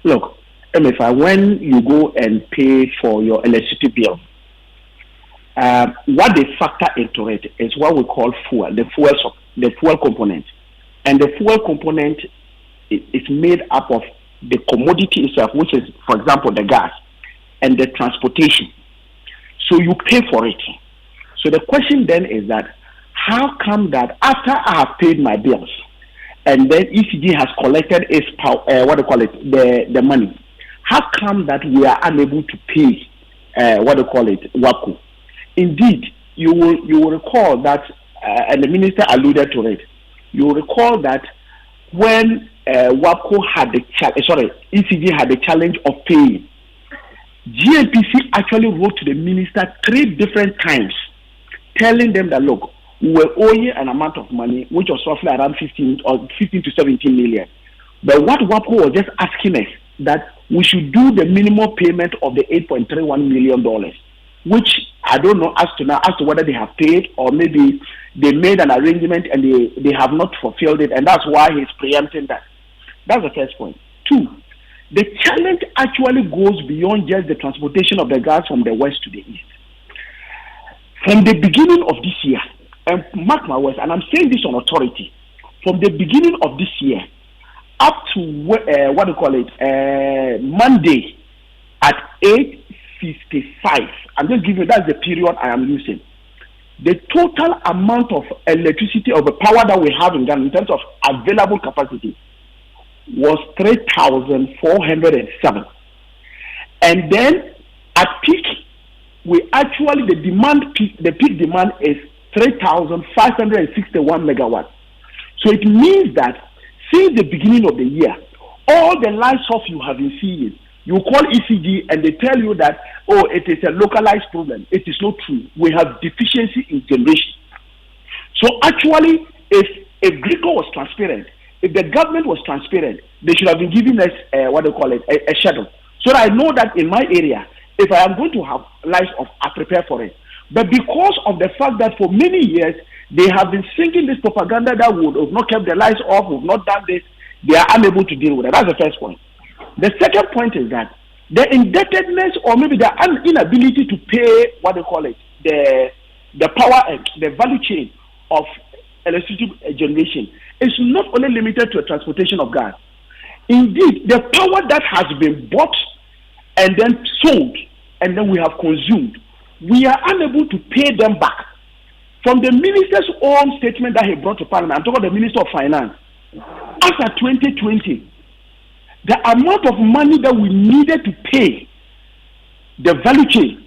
Look, Emefa, when you go and pay for your electricity bill, what they factor into it is what we call fuel, the fuel component. And the fuel component is made up of the commodity itself, which is, for example, the gas, and the transportation. So you pay for it. So the question then is that, how come that after I have paid my bills, and then ECG has collected its the money, how come that we are unable to pay WAPCO? Indeed, you will recall that, and the minister alluded to it. You will recall that when WAPCO had ECG had the challenge of paying, GNPC actually wrote to the minister 3 different times, telling them that look, we were owing an amount of money which was roughly around 15 to 17 million. But what WAPCO was just asking us that we should do the minimum payment of the $8.31 million, which I don't know as to whether they have paid or maybe they made an arrangement and they have not fulfilled it, and that's why he's preempting that. That's the first point. 2, the challenge actually goes beyond just the transportation of the gas from the west to the east. From the beginning of this year, and mark my words, and I'm saying this on authority, from the beginning of this year up to Monday at 8:55. I'm just giving you, that's the period I am using. The total amount of electricity of the power that we have in Ghana in terms of available capacity was 3,407. And then at peak, the peak demand is 3,561 megawatts. So it means that since the beginning of the year, all the lights off you have been seeing, you call ECG and they tell you that, oh, it is a localized problem. It is not true. We have deficiency in generation. So actually, if GRICO was transparent, if the government was transparent, they should have been giving us a schedule. So that I know that in my area, if I am going to have lights off, I prepare for it. But because of the fact that for many years, they have been singing this propaganda that would have not kept the lights off, would not done this, they are unable to deal with it. That's the first point. The second point is that the indebtedness or maybe the inability to pay the power and the value chain of electricity generation is not only limited to a transportation of gas. Indeed, the power that has been bought and then sold and then we have consumed, we are unable to pay them back. From the minister's own statement that he brought to Parliament, I'm talking about the Minister of Finance, after 2020, the amount of money that we needed to pay the value chain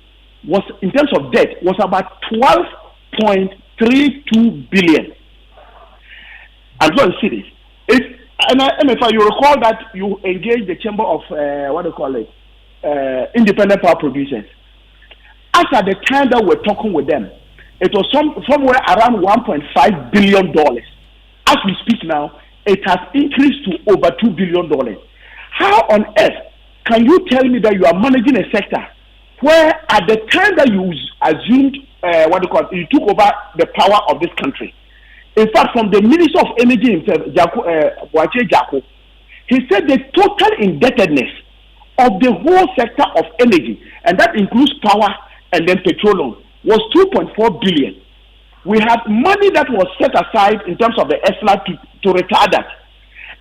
was, in terms of debt, was about 12.32 billion. I'm going to see this. Emefa, you recall that you engaged the Chamber of Independent Power Producers. As at the time that we're talking with them, it was somewhere around $1.5 billion. As we speak now, it has increased to over $2 billion. How on earth can you tell me that you are managing a sector where at the time that you assumed, you took over the power of this country? In fact, from the Minister of Energy himself, Jako, he said the total indebtedness of the whole sector of energy, and that includes power and then petroleum, was 2.4 billion. We had money that was set aside in terms of the ESLA to retire that.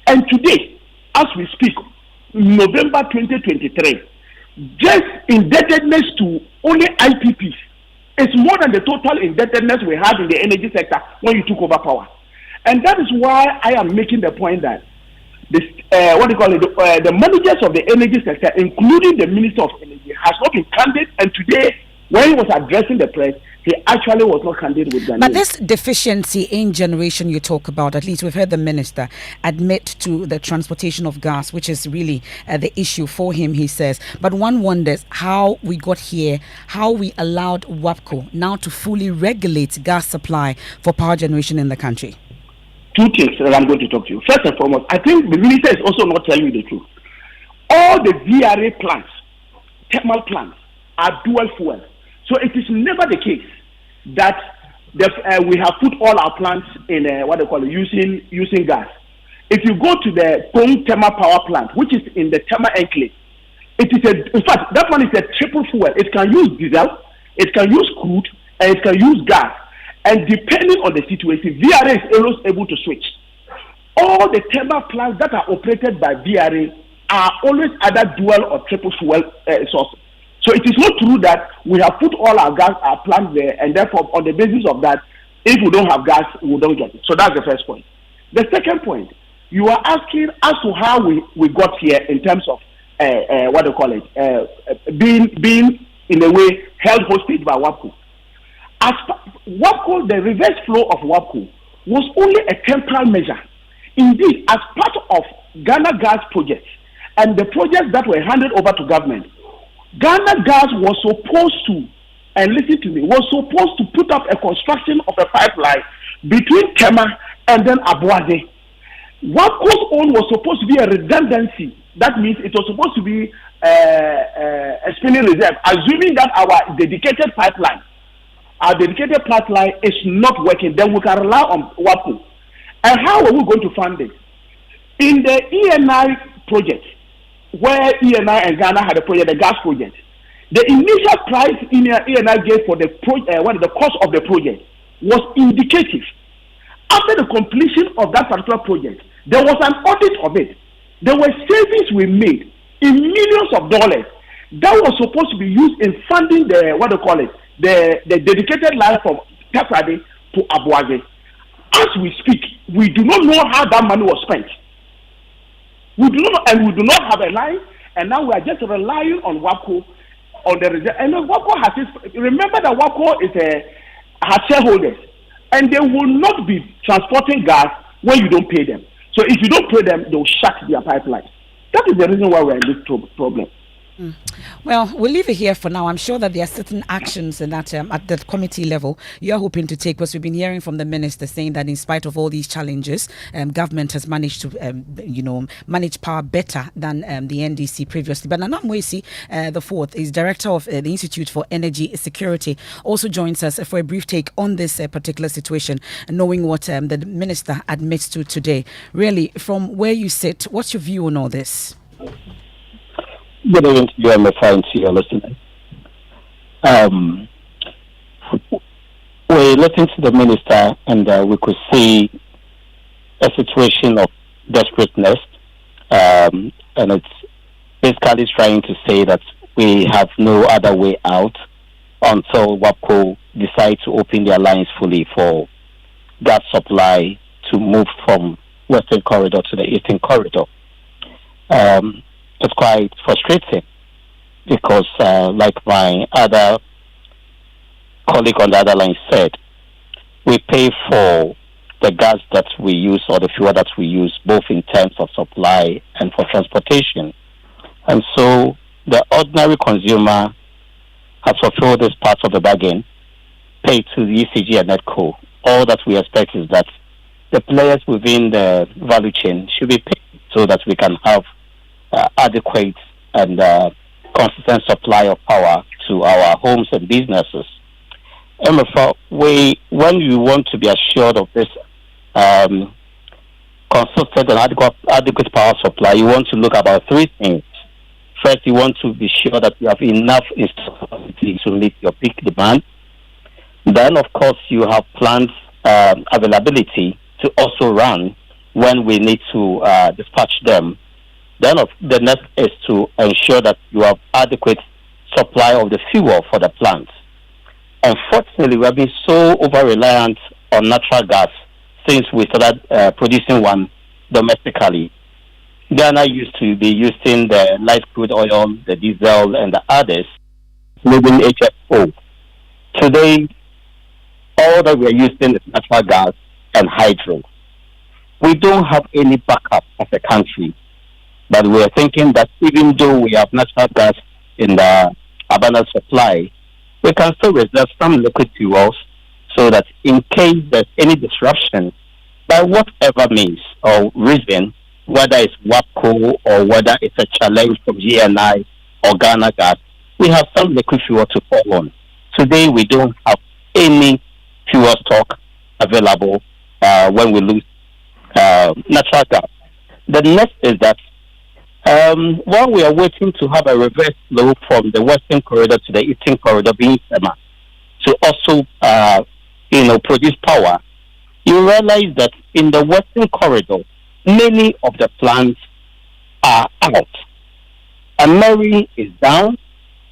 And today, as we speak, November 2023, just indebtedness to only IPPs is more than the total indebtedness we had in the energy sector when you took over power. And that is why I am making the point that this, the managers of the energy sector, including the Minister of Energy, has not been candid. And today, when he was addressing the press, he actually was not candid with Ghanaians. But this deficiency in generation you talk about, at least we've heard the minister admit to the transportation of gas, which is really the issue for him, he says. But one wonders how we got here, how we allowed WAPCO now to fully regulate gas supply for power generation in the country. 2 things that I'm going to talk to you. First and foremost, I think the minister is also not telling you the truth. All the VRA plants, thermal plants, are dual fuel. So it is never the case that we have put all our plants in using gas. If you go to the Pong Thermal Power Plant, which is in the Tema Enclave, in fact, that one is a triple fuel. It can use diesel, it can use crude, and it can use gas. And depending on the situation, VRA is always able to switch. All the thermal plants that are operated by VRA are always either dual or triple fuel sources. So it is not true that we have put all our plants there, and therefore, on the basis of that, if we don't have gas, we don't get it. So that's the first point. The second point, you are asking as to how we got here in terms of being in a way held hostage by WAPCO. As WAPCO, the reverse flow of WAPCO was only a temporal measure. Indeed, as part of Ghana Gas project and the projects that were handed over to government, Ghana Gas was supposed to, and listen to me, was supposed to put up a construction of a pipeline between Tema and then Abuaze. WAPCO's own was supposed to be a redundancy. That means it was supposed to be a spinning reserve, assuming that our dedicated pipeline is not working, then we can rely on WAPCO. And how are we going to fund it? In the ENI project, where ENI and Ghana had a project, the gas project, the initial price ENI gave for the the cost of the project was indicative. After the completion of that particular project, there was an audit of it. There were savings we made in millions of dollars that was supposed to be used in funding the dedicated line from Takrade to Abuaze. As we speak, we do not know how that money was spent. We do not have a line, and now we are just relying on WAPCO on the reserve. And WAPCO remember that WAPCO has shareholders, and they will not be transporting gas when you don't pay them. So if you don't pay them, they'll shut their pipelines. That is the reason why we're in this problem. Well, we'll leave it here for now. I'm sure that there are certain actions that at the committee level you're hoping to take, because we've been hearing from the minister saying that in spite of all these challenges, government has managed to, manage power better than the NDC previously. But Nana Mwesi, the fourth, is director of the Institute for Energy Security, also joins us for a brief take on this particular situation, knowing what the minister admits to today. Really, from where you sit, what's your view on all this? Good evening to you, Emefa, and to your listeners. We listened to the minister, and we could see a situation of desperateness, and it's basically trying to say that we have no other way out until WAPCO decide to open their lines fully for gas supply to move from Western Corridor to the Eastern Corridor. It's quite frustrating because, like my other colleague on the other line said, we pay for the gas that we use or the fuel that we use, both in terms of supply and for transportation. And so the ordinary consumer has fulfilled this part of the bargain, paid to the ECG and NETCO. All that we expect is that the players within the value chain should be paid so that we can have adequate and consistent supply of power to our homes and businesses. Emefa, when you want to be assured of this consistent and adequate power supply, you want to look about three things. First, you want to be sure that you have enough instability to meet your peak demand. Then, of course, you have plant availability to also run when we need to dispatch them. Then the next is to ensure that you have adequate supply of the fuel for the plants. Unfortunately, we have been so over-reliant on natural gas since we started producing one domestically. Ghana used to be using the light crude oil, the diesel, and the others, including HFO. Today, all that we are using is natural gas and hydro. We don't have any backup as a country. But we are thinking that even though we have natural gas in the abundant supply, we can still reserve some liquid fuels so that in case there's any disruption, by whatever means or reason, whether it's WAPCO or whether it's a challenge from GNI or Ghana Gas, we have some liquid fuel to fall on. Today, we don't have any fuel stock available when we lose natural gas. The next is that while we are waiting to have a reverse flow from the Western Corridor to the Eastern Corridor being Tema to also, produce power, you realize that in the Western Corridor, many of the plants are out. And Mary is down,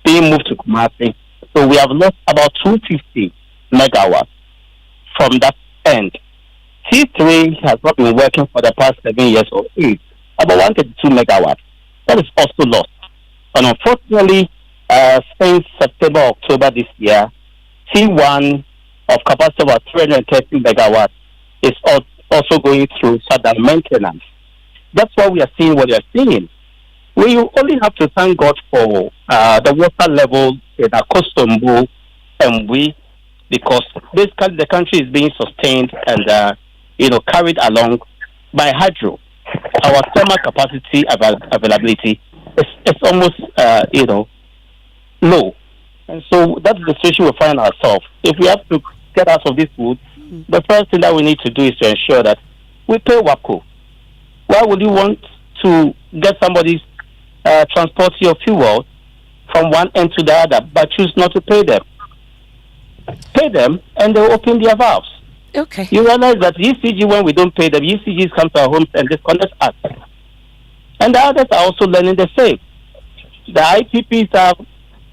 being moved to Kumasi. So we have lost about 250 megawatts from that end. T3 has not been working for the past 7 years or 8. About 132 megawatts. That is also lost. And unfortunately, since September, October this year, T1 of capacity of 330 megawatts is also going through shutdown maintenance. That's why we are seeing what we are seeing. We only have to thank God for the water level in Akostombo and because basically the country is being sustained and carried along by hydro. Our thermal capacity availability is almost low, and so that's the situation we find ourselves. If we have to get out of this wood, the first thing that we need to do is to ensure that we pay WAPCO. Why would you want to get somebody's transport your fuel from one end to the other, but choose not to pay them? Pay them, and they'll open their valves. Okay. You realize that ECG, when we don't pay them, ECGs come to our homes and disconnect us. And the others are also learning the same. The IPPs are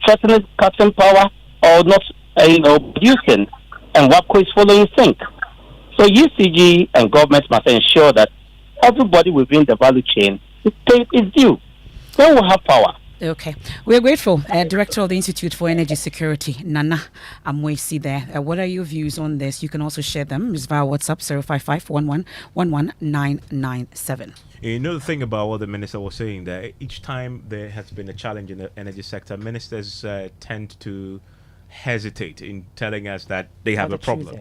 threatening cutting power or not, producing, and WAPCO is following sync. So ECG and government must ensure that everybody within the value chain is paid its due. Then we'll have power. Okay. We're grateful. Director of the Institute for Energy Security, Nana Amwesi there. What are your views on this? You can also share them. It's via WhatsApp 055-11-11997. You know the thing about what the minister was saying, that each time there has been a challenge in the energy sector, ministers tend to hesitate in telling us that they have a problem.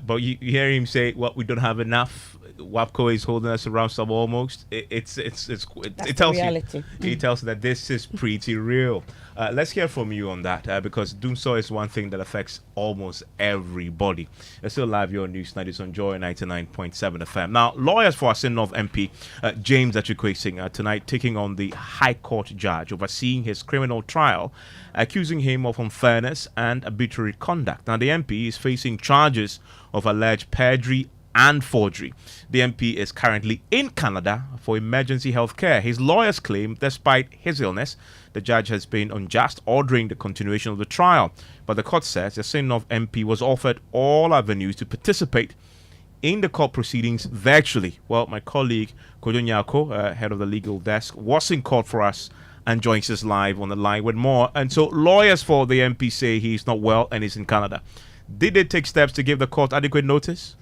But you hear him say, well, we don't have enough. WAPCO is holding us around some almost. It tells you. It tells that this is pretty real. Let's hear from you on that, because doomsday is one thing that affects almost everybody. It's still live here on Newsnight. It's on Joy 99.7 FM. Now, lawyers for Asinov MP James Achikwesing tonight taking on the High Court judge overseeing his criminal trial, accusing him of unfairness and arbitrary conduct. Now, the MP is facing charges of alleged perjury and forgery. The MP is currently in Canada for emergency health care. His lawyers claim, despite his illness, the judge has been unjust, ordering the continuation of the trial. But the court says the Asinov MP was offered all avenues to participate in the court proceedings virtually. Well, my colleague Kojo Nyako, head of the legal desk, was in court for us and joins us live on the line with more. And so lawyers for the MP say he's not well and is in Canada. Did they take steps to give the court adequate notice?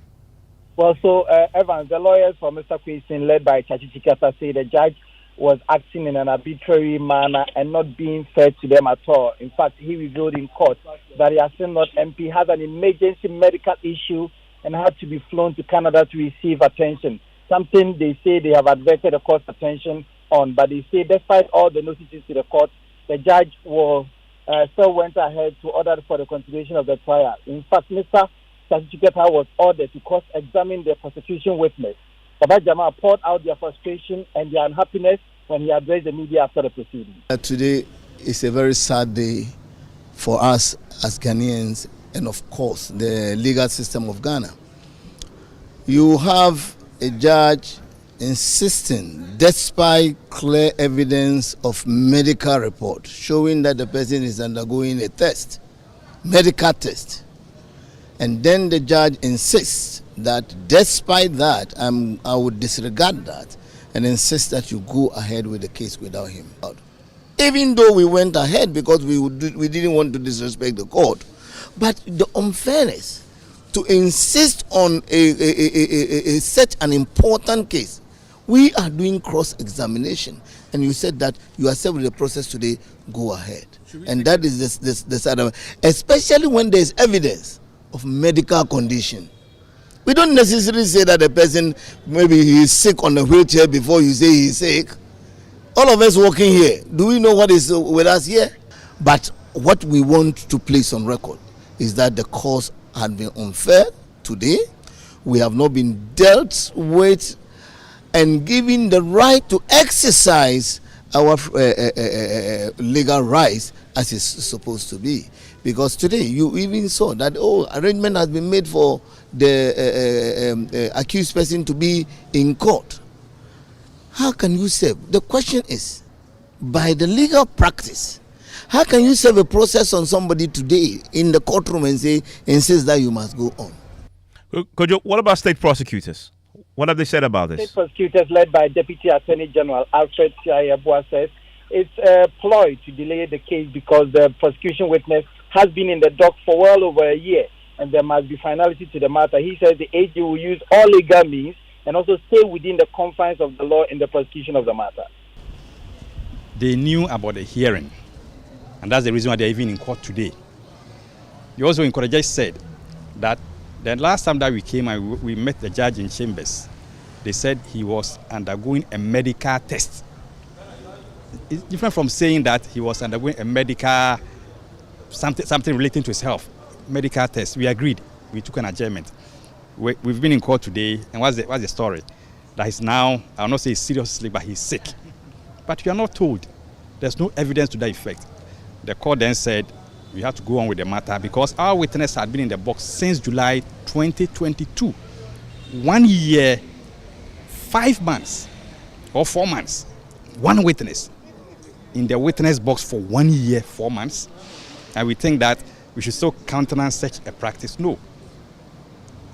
Well, so, Evans, the lawyers for Mr. Kwesing, led by Chachi Chikata, say the judge was acting in an arbitrary manner and not being fair to them at all. In fact, he revealed in court that the Asinov MP has an emergency medical issue and had to be flown to Canada to receive attention, something they say they have adverted the court's attention on. But they say despite all the notices to the court, the judge still went ahead to order for the continuation of the trial. In fact, Mr. Chiketa was ordered to cross-examine the prosecution witness. Baba Jama poured out their frustration and their unhappiness when he addressed the media after the proceedings. Today is a very sad day for us as Ghanaians and, of course, the legal system of Ghana. You have a judge insisting, despite clear evidence of medical report showing that the person is undergoing a test, medical test. And then the judge insists that despite that, I would disregard that and insist that you go ahead with the case without him. Even though we went ahead because we didn't want to disrespect the court. But the unfairness to insist on such an important case. We are doing cross-examination. And you said that you accept the process today, go ahead. And that is the side of it. Especially when there is evidence of medical condition. We don't necessarily say that the person maybe he is sick on a wheelchair before you say he is sick. All of us working here, do we know what is with us here? But what we want to place on record is that the cause had been unfair today. We have not been dealt with and given the right to exercise our legal rights as it's supposed to be. Because today you even saw that arrangement has been made for the accused person to be in court. How can you serve? The question is, by the legal practice, how can you serve a process on somebody today in the courtroom and insist that you must go on? Kojo, what about state prosecutors? What have they said about this? State prosecutors led by Deputy Attorney General Alfred Siayabua says it's a ploy to delay the case because the prosecution witness has been in the dock for well over a year. and there must be finality to the matter. He said the AG will use all legal means and also stay within the confines of the law in the prosecution of the matter. They knew about the hearing, and that's the reason why they're even in court today. They also encouraged said that the last time that we came and we met the judge in chambers, they said he was undergoing a medical test. It's different from saying that he was undergoing a medical, something relating to his health. Medical test. We agreed. We took an adjournment. We've been in court today, and what's the story? That he's now, I'll not say he's seriously, but he's sick. But we are not told. There's no evidence to that effect. The court then said we have to go on with the matter because our witness had been in the box since July 2022. 1 year, 5 months, or 4 months. One witness in the witness box for 1 year, 4 months. And we think that we should still countenance such a practice. No.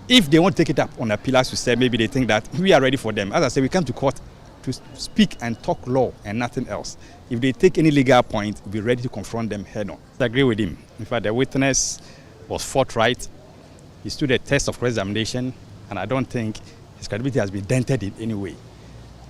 If they won't take it up on appeal, as you said, maybe they think that we are ready for them. As I said, we come to court to speak and talk law and nothing else. If they take any legal point, we'll be ready to confront them head on. I agree with him. In fact, the witness was forthright. He stood a test of cross-examination, and I don't think his credibility has been dented in any way.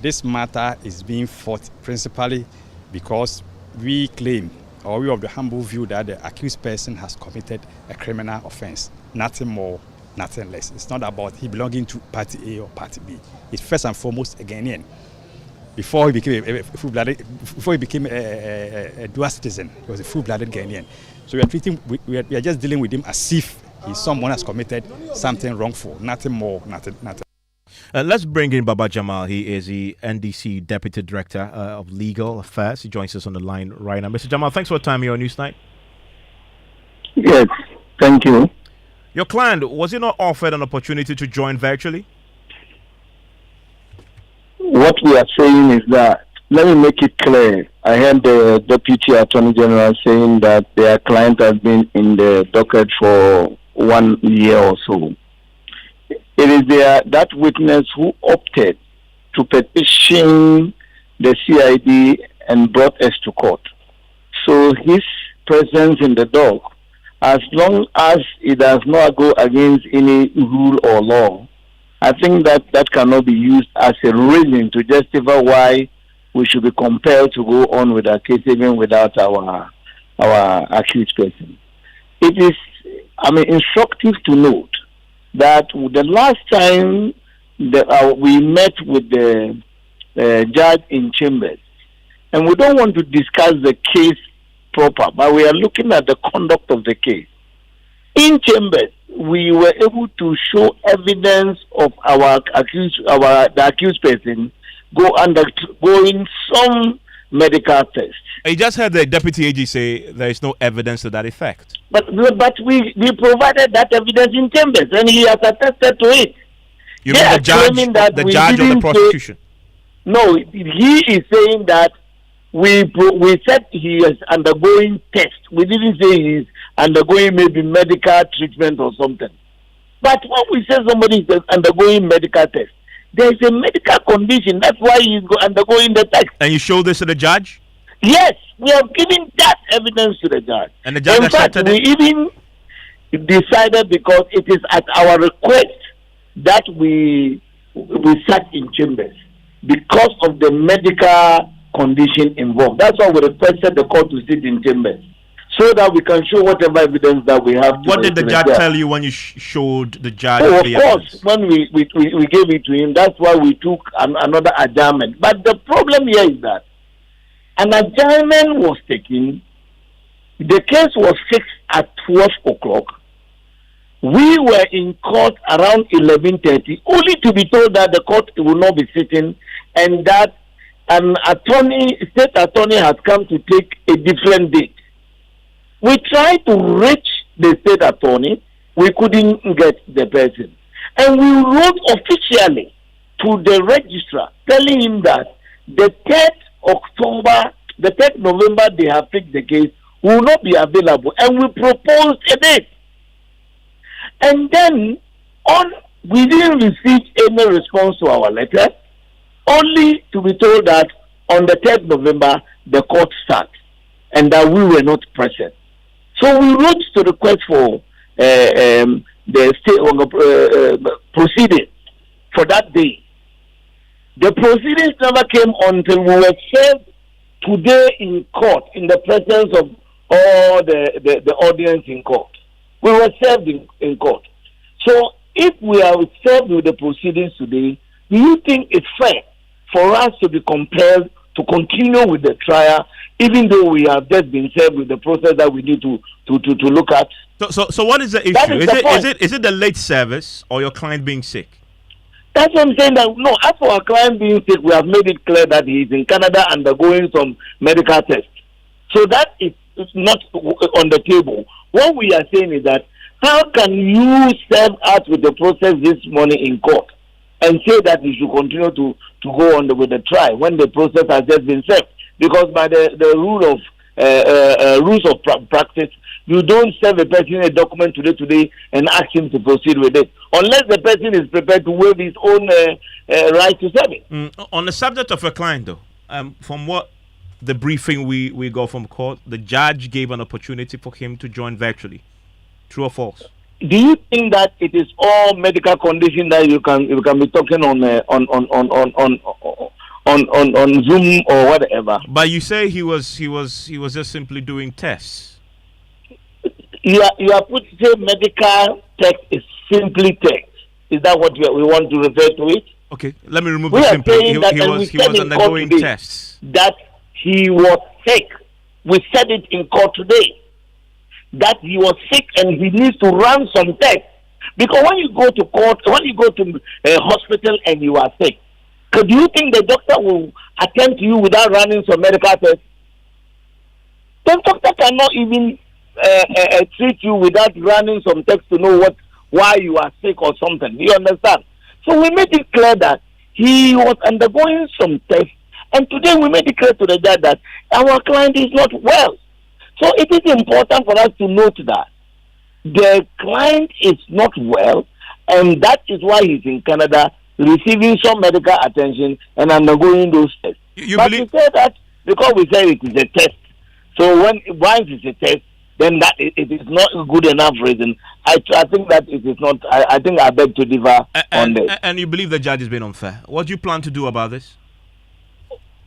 This matter is being fought principally because we claim, or we of the humble view, that the accused person has committed a criminal offense. Nothing more, nothing less. It's not about he belonging to party A or party B. It's first and foremost a Ghanaian. Before he became a dual citizen, he was a full-blooded Ghanaian. So we are just dealing with him as if he's someone has committed something wrongful. Nothing more, nothing. Let's bring in Baba Jamal. He is the NDC Deputy Director of Legal Affairs. He joins us on the line right now. Mr. Jamal, thanks for your time here on Newsnight. Yes, thank you. Your client, was he not offered an opportunity to join virtually? What we are saying is that, let me make it clear. I heard the Deputy Attorney General saying that their client has been in the docket for 1 year or so. It is that witness who opted to petition the CID and brought us to court. So his presence in the dock, as long as it does not go against any rule or law, I think that cannot be used as a reason to justify why we should be compelled to go on with our case even without our accused person. It is, instructive to note that the last time that we met with the judge in chambers, and we don't want to discuss the case proper, but we are looking at the conduct of the case. In chambers, we were able to show evidence of the accused person undergoing some medical tests. I just heard the Deputy AG say there is no evidence to that effect. But we provided that evidence in chambers, and he has attested to it. You mean the judge of the prosecution? No, he is saying that we said he is undergoing tests. We didn't say he is undergoing maybe medical treatment or something. But when we say somebody is undergoing medical test, there is a medical condition. That's why he is undergoing the test. And you show this to the judge? Yes, we have given that evidence to the judge. And the judge accepted it? We even decided, because it is at our request that we sat in chambers because of the medical condition involved. That's why we requested the court to sit in chambers, so that we can show whatever evidence that we have. What did the judge tell you when you showed the judge? Oh, of course, when we gave it to him, that's why we took another adjournment. But the problem here is that an adjournment was taken. The case was fixed at 12 o'clock. We were in court around 11:30, only to be told that the court will not be sitting and that an state attorney has come to take a different date. We tried to reach the state attorney. We couldn't get the person. And we wrote officially to the registrar telling him that the 3rd November they have fixed the case will not be available. And we proposed a date. And then we didn't receive any response to our letter, only to be told that on the 3rd November the court starts and that we were not present. So we wrote to request for the state proceedings for that day. The proceedings never came until we were served today in court in the presence of all the audience in court. We were served in court. So if we are served with the proceedings today, do you think it's fair for us to be compelled to continue with the trial, even though we have just been served with the process that we need to look at? So what is the issue? Is it the late service or your client being sick? That's what I'm saying. That no, as for our client being sick, we have made it clear that he is in Canada undergoing some medical tests. So that is not on the table. What we are saying is that how can you serve us with the process this morning in court and say that we should continue to go on with the trial when the process has just been served? Because by the rules of practice, you don't serve a person a document today and ask him to proceed with it unless the person is prepared to waive his own right to serve it. On the subject of a client, though, from what the briefing we got from court, the judge gave an opportunity for him to join virtually. True or false? Do you think that it is all medical condition that you can be talking on Zoom or whatever? But you say he was just simply doing tests. You are put to say medical test is simply text. Is that what we want to refer to it? Okay, let me remove the simply. He was undergoing tests. That he was sick. We said it in court today. That he was sick and he needs to run some tests. Because when you go to court, when you go to a hospital and you are sick, do you think the doctor will attend to you without running some medical tests? The doctor cannot even treat you without running some tests to know why you are sick or something. You understand? So we made it clear that he was undergoing some tests, and today we made it clear to the judge that our client is not well. So it is important for us to note that the client is not well, and that is why he's in Canada receiving some medical attention and undergoing those tests. We say that because we say it is a test. So once it's a test, then that it is not a good enough reason. I think that it is not. I think I beg to differ on this. And you believe the judge has been unfair. What do you plan to do about this?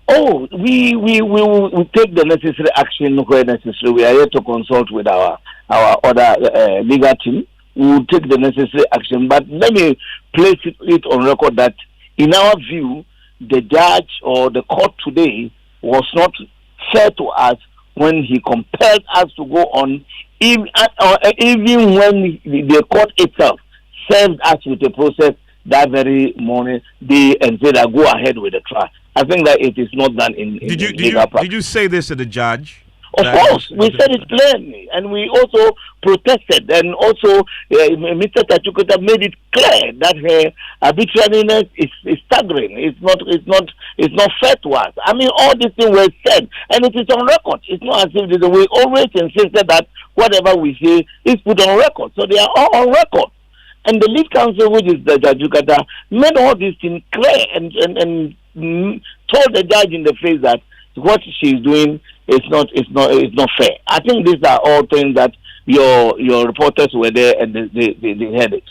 Oh, we will take the necessary action where necessary. We are here to consult with our other legal team. We will take the necessary action. But let me place it on record that, in our view, the judge or the court today was not fair to us when he compelled us to go on, even when the court itself served us with the process that very morning, and said, "Go ahead with the trial." I think that it is not done in legal practice. Did you say this to the judge? Of course, we said it plainly, and we also protested, and also Mr. Tachukwuta made it clear that her arbitrariness is staggering. It's not fair to us. I mean, all these things were said, and it is on record. It's not as if we always insisted that whatever we say is put on record. So they are all on record. And the lead counsel, which is the Tachukwuta, made all these things clear and told the judge in the face that what she's doing is not fair. I think these are all things that your reporters were there and they heard it.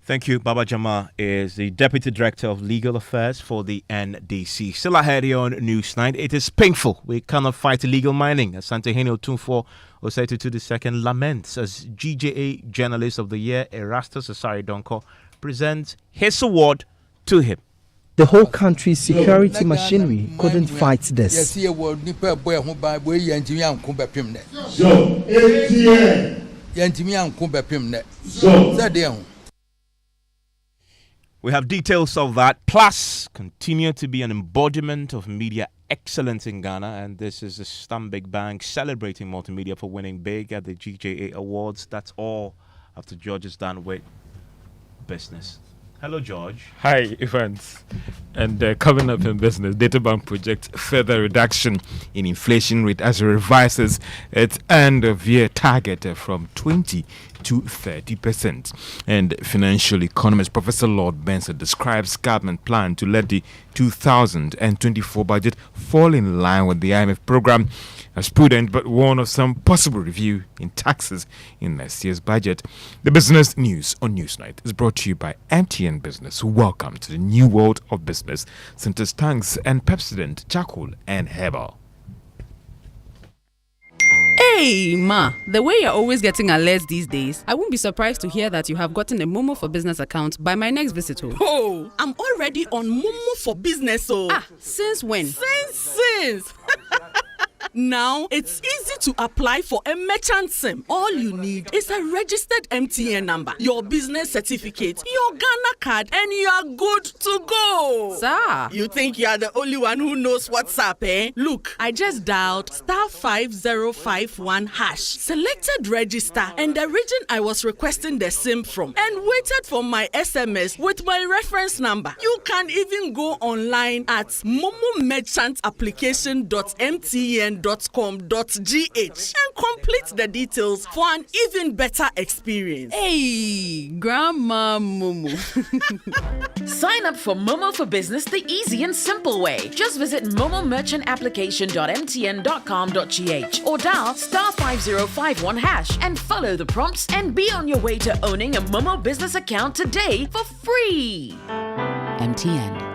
Thank you. Baba Jama is the Deputy Director of Legal Affairs for the NDC. Still ahead here on Newsnight. It is painful. We cannot fight illegal mining. Asante Hene Otunfo Osei II laments as GJA Journalist of the Year Erastus Asari Donko presents his award to him. The whole country's security machinery couldn't fight this. We have details of that, plus continue to be an embodiment of media excellence in Ghana, and this is the Stanbic Bank celebrating multimedia for winning big at the GJA Awards. That's all after George is done with business. Hello, George. Hi, Evans. And coming up in business, Data Bank projects further reduction in inflation rate as it revises its end-of-year target from 20 to 30%. And financial economist Professor Lord Mensah describes government plan to let the 2024 budget fall in line with the IMF program as prudent, but warn of some possible review in taxes in next year's budget. The business news on Newsnight is brought to you by MTN Business. Welcome to the new world of business. Syntex tanks and Pepsodent, charcoal and herbal. Hey, Ma, the way you're always getting alerts these days, I won't be surprised to hear that you have gotten a Momo for Business account by my next visit. Oh, I'm already on Momo for Business. Since when? Since. Now, it's easy to apply for a merchant SIM. All you need is a registered MTN number, your business certificate, your Ghana card, and you are good to go. Sir, you think you are the only one who knows what's up, eh? Look, I just dialed *5051#, selected register, and the region I was requesting the SIM from, and waited for my SMS with my reference number. You can even go online at momomerchantapplication.mtn.com.gh and complete the details for an even better experience. Hey, Grandma Momo. Sign up for Momo for Business the easy and simple way. Just visit momomerchantapplication.mtn.com.gh or dial *5051# and follow the prompts and be on your way to owning a Momo business account today for free. MTN.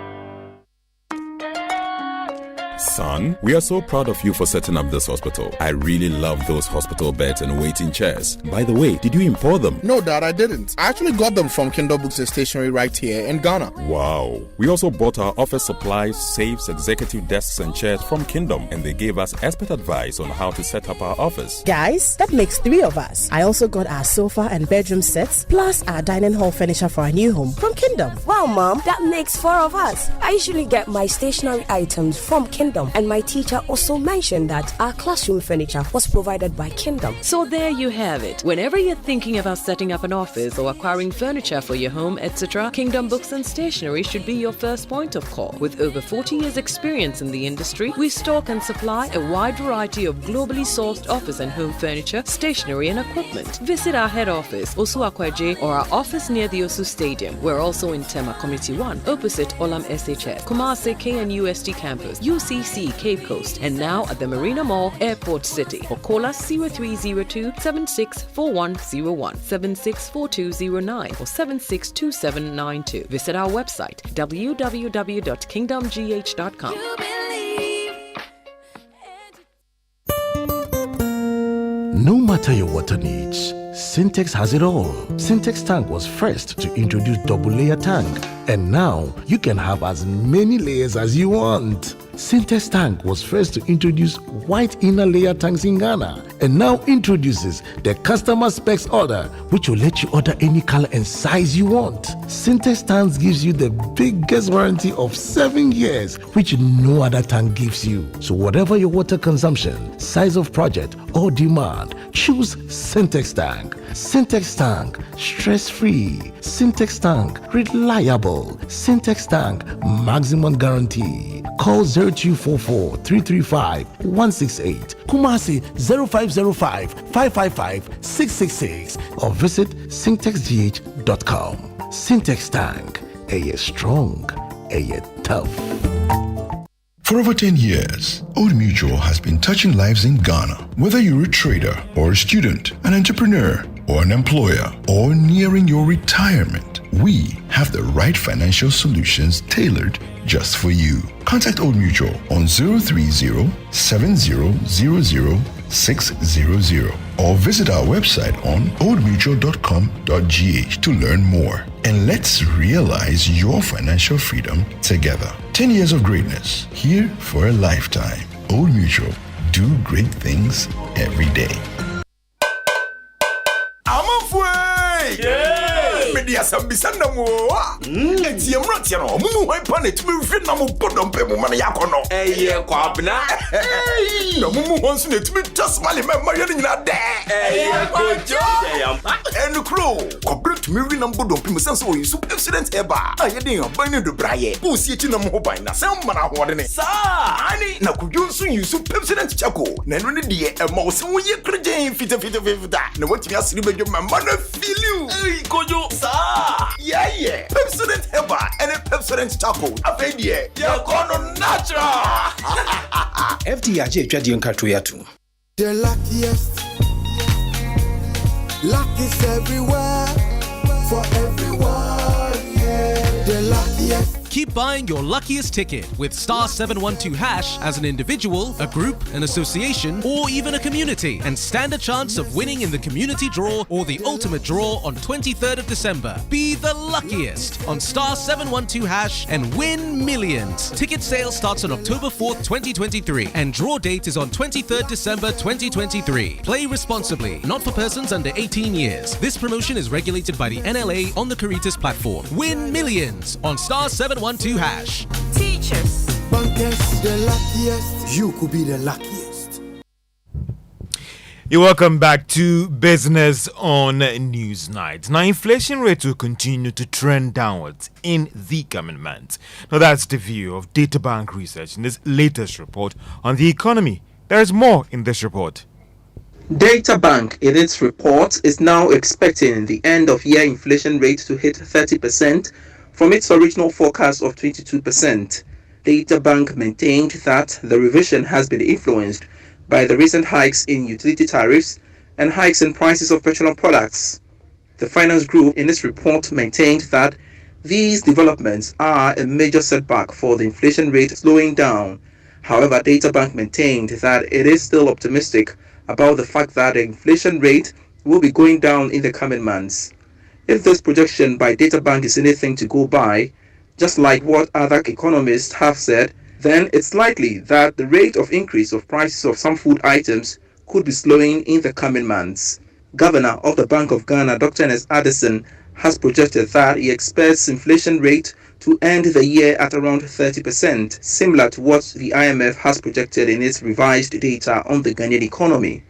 Son, we are so proud of you for setting up this hospital. I really love those hospital beds and waiting chairs. By the way, did you import them? No, Dad, I didn't. I actually got them from Kindle Books and Stationery right here in Ghana. Wow. We also bought our office supplies, safes, executive desks and chairs from Kingdom, and they gave us expert advice on how to set up our office. Guys, that makes 3 of us. I also got our sofa and bedroom sets, plus our dining hall furniture for our new home from Kingdom. Wow, Mom, that makes 4 of us. I usually get my stationery items from Kingdom. And my teacher also mentioned that our classroom furniture was provided by Kingdom. So there you have it. Whenever you're thinking about setting up an office or acquiring furniture for your home, etc., Kingdom Books and Stationery should be your first point of call. With over 40 years experience in the industry, we stock and supply a wide variety of globally sourced office and home furniture, stationery and equipment. Visit our head office, Osu Akwaje, or our office near the Osu Stadium. We're also in Tema Community 1, opposite Olam SHS, Kumasi KNUST campus, UCC Cape Coast, and now at the Marina Mall, Airport City. Or call us 0302 764101, 764209, or 762792. Visit our website www.kingdomgh.com. No matter your water needs, Syntex has it all. Syntex tank was first to introduce double layer tank, and now you can have as many layers as you want. Syntex tank was first to introduce white inner layer tanks in Ghana, and now introduces the customer specs order, which will let you order any color and size you want. Syntex tanks gives you the biggest warranty of 7 years, which no other tank gives you. So whatever your water consumption, size of project, or demand, choose Syntex tank. Syntex tank, stress-free. Syntex tank, reliable. Syntex tank, maximum guarantee. Call 0244 335 168, Kumasi 0505 555 666, or visit syntexgh.com. Syntex tank, a strong, a tough. For over 10 years, Old Mutual has been touching lives in Ghana. Whether you're a trader or a student, an entrepreneur or an employer, or nearing your retirement, we have the right financial solutions tailored just for you. Contact Old Mutual on 030-7000-600 or visit our website on oldmutual.com.gh to learn more. And let's realize your financial freedom together. 10 years of greatness, here for a lifetime. Old Mutual, do great things every day. Media Sambisana Moa. It's your Ratiano, Moo, I panic to be fit. No put on Pemu Maniacono. Eh, Quabna. No Moo wants to be just my member in that day. And the crow, corporate to me, number don't be sense or you super accident ever. I didn't abandon the Braille. Who see it in a mobile, now some man are holding it. Sir, I now could you soon use super accident Chaco. Then really dear, a mouse, and we are crazy fit of that. No, what you ask you, your mother feel you. Could you, sir? Yeah. Pepsodent Heba and a Pepsodent Charcoal. Afedie. You're gonna natural. FDIJ Trading Katuyatu. The luckiest. Luck is everywhere. For everyone. Yeah. The luckiest. Keep buying your luckiest ticket with star 712 hash as an individual, a group, an association, or even a community, and stand a chance of winning in the community draw or the ultimate draw on 23rd of December. Be the luckiest on star 712 hash and win millions. Ticket sale starts on October 4th, 2023, and draw date is on 23rd December 2023. Play responsibly, not for persons under 18 years. This promotion is regulated by the NLA on the Caritas platform. Win millions on star 712 hash. Teachers. Bankers, the luckiest. You could be the luckiest. You're welcome back to Business on Newsnight. Now, inflation rate will continue to trend downwards in the coming months. Now, that's the view of Data Bank Research in this latest report on the economy. There is more in this report. Data Bank, in its report, is now expecting the end of year inflation rate to hit 30%. From its original forecast of 22%, Data Bank maintained that the revision has been influenced by the recent hikes in utility tariffs and hikes in prices of petroleum products. The finance group in its report maintained that these developments are a major setback for the inflation rate slowing down. However, Data Bank maintained that it is still optimistic about the fact that the inflation rate will be going down in the coming months. If this projection by Data Bank is anything to go by, just like what other economists have said, then it's likely that the rate of increase of prices of some food items could be slowing in the coming months. Governor of the Bank of Ghana, Dr. Ernest Addison, has projected that he expects inflation rate to end the year at around 30%, similar to what the IMF has projected in its revised data on the Ghanaian economy.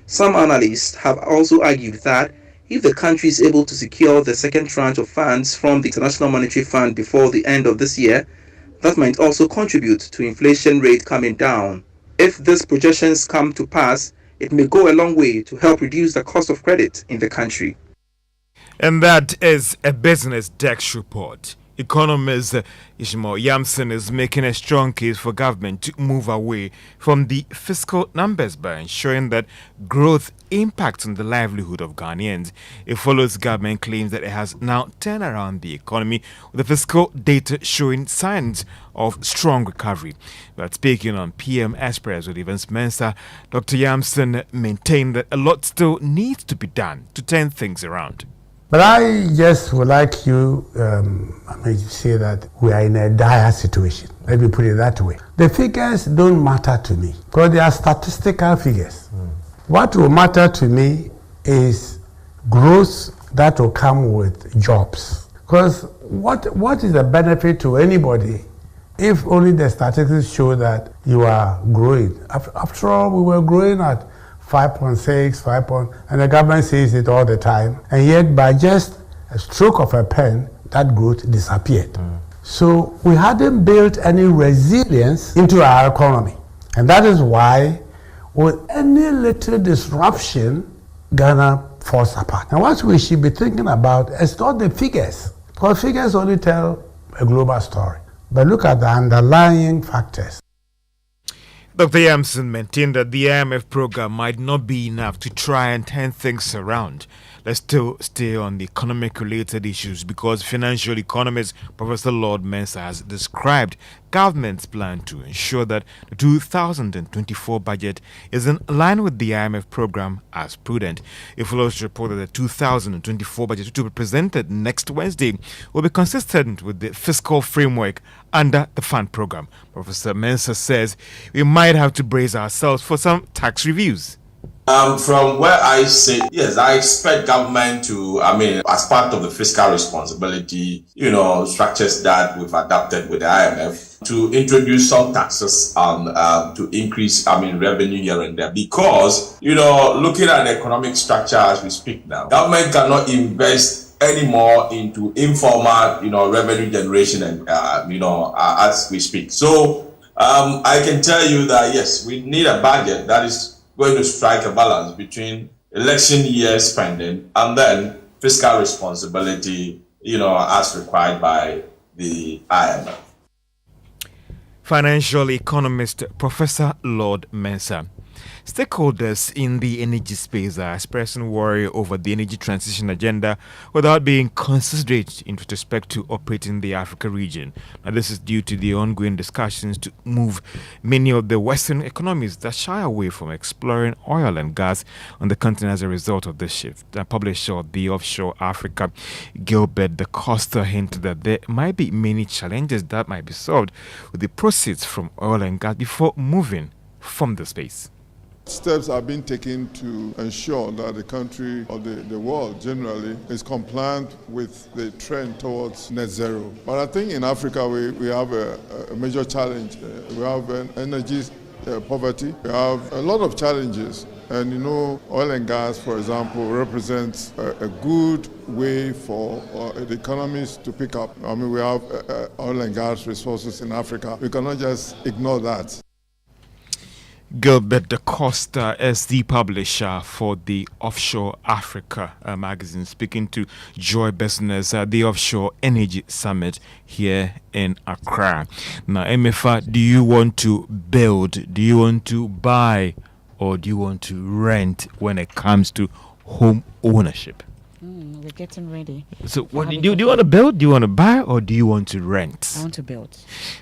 Some analysts have also argued that if the country is able to secure the second tranche of funds from the International Monetary Fund before the end of this year, that might also contribute to inflation rate coming down. If these projections come to pass, it may go a long way to help reduce the cost of credit in the country. And that is a Business Desk report. Economist Ishmael Yamson is making a strong case for government to move away from the fiscal numbers by ensuring that growth impacts on the livelihood of Ghanaians. It follows government claims that it has now turned around the economy with the fiscal data showing signs of strong recovery. But speaking on PM Express with events Mensah, Dr. Yamson maintained that a lot still needs to be done to turn things around. But I just would like you to say that we are in a dire situation. Let me put it that way. The figures don't matter to me because they are statistical figures. What will matter to me is growth that will come with jobs. Because what is the benefit to anybody if only the statistics show that you are growing? After all, we were growing at 5.6, and the government says it all the time. And yet, by just a stroke of a pen, that growth disappeared. So we hadn't built any resilience into our economy. And that is why, with any little disruption, Ghana falls apart. And what we should be thinking about is not the figures, because figures only tell a global story. But look at the underlying factors. Dr. Yamson maintained that the IMF program might not be enough to try and turn things around. Let's still stay on the economic-related issues because financial economist Professor Lord Mensah has described government's plan to ensure that the 2024 budget is in line with the IMF program as prudent. It follows the report that the 2024 budget, which will be presented next Wednesday, will be consistent with the fiscal framework under the fund program. Professor Mensah says we might have to brace ourselves for some tax reviews. From where I sit, yes, I expect government to, as part of the fiscal responsibility, structures that we've adopted with the IMF, to introduce some taxes to increase, revenue here and there. Because, looking at the economic structure as we speak now, government cannot invest anymore into informal, revenue generation and, as we speak. So, I can tell you that, yes, we need a budget that is going to strike a balance between election year spending and then fiscal responsibility, as required by the IMF. Financial economist Professor Lord Mensah. Stakeholders in the energy space are expressing worry over the energy transition agenda without being considerate in respect to operating the Africa region. Now, this is due to the ongoing discussions to move many of the Western economies that shy away from exploring oil and gas on the continent as a result of this shift. The publisher of the Offshore Africa, Gilbert da Costa, hinted that there might be many challenges that might be solved with the proceeds from oil and gas before moving from the space. Steps are being taken to ensure that the country or the world generally is compliant with the trend towards net zero. But I think in Africa we have a major challenge. We have energy poverty. We have a lot of challenges. And oil and gas, for example, represents a good way for the economies to pick up. I mean, we have oil and gas resources in Africa. We cannot just ignore that. Gilbert da Costa is the publisher for the Offshore Africa magazine, speaking to Joy Business at the Offshore Energy Summit here in Accra. Now, Emefa, do you want to build, do you want to buy, or do you want to rent when it comes to home ownership? We're getting ready. So, what do you want to build, do you want to buy, or do you want to rent? I want to build.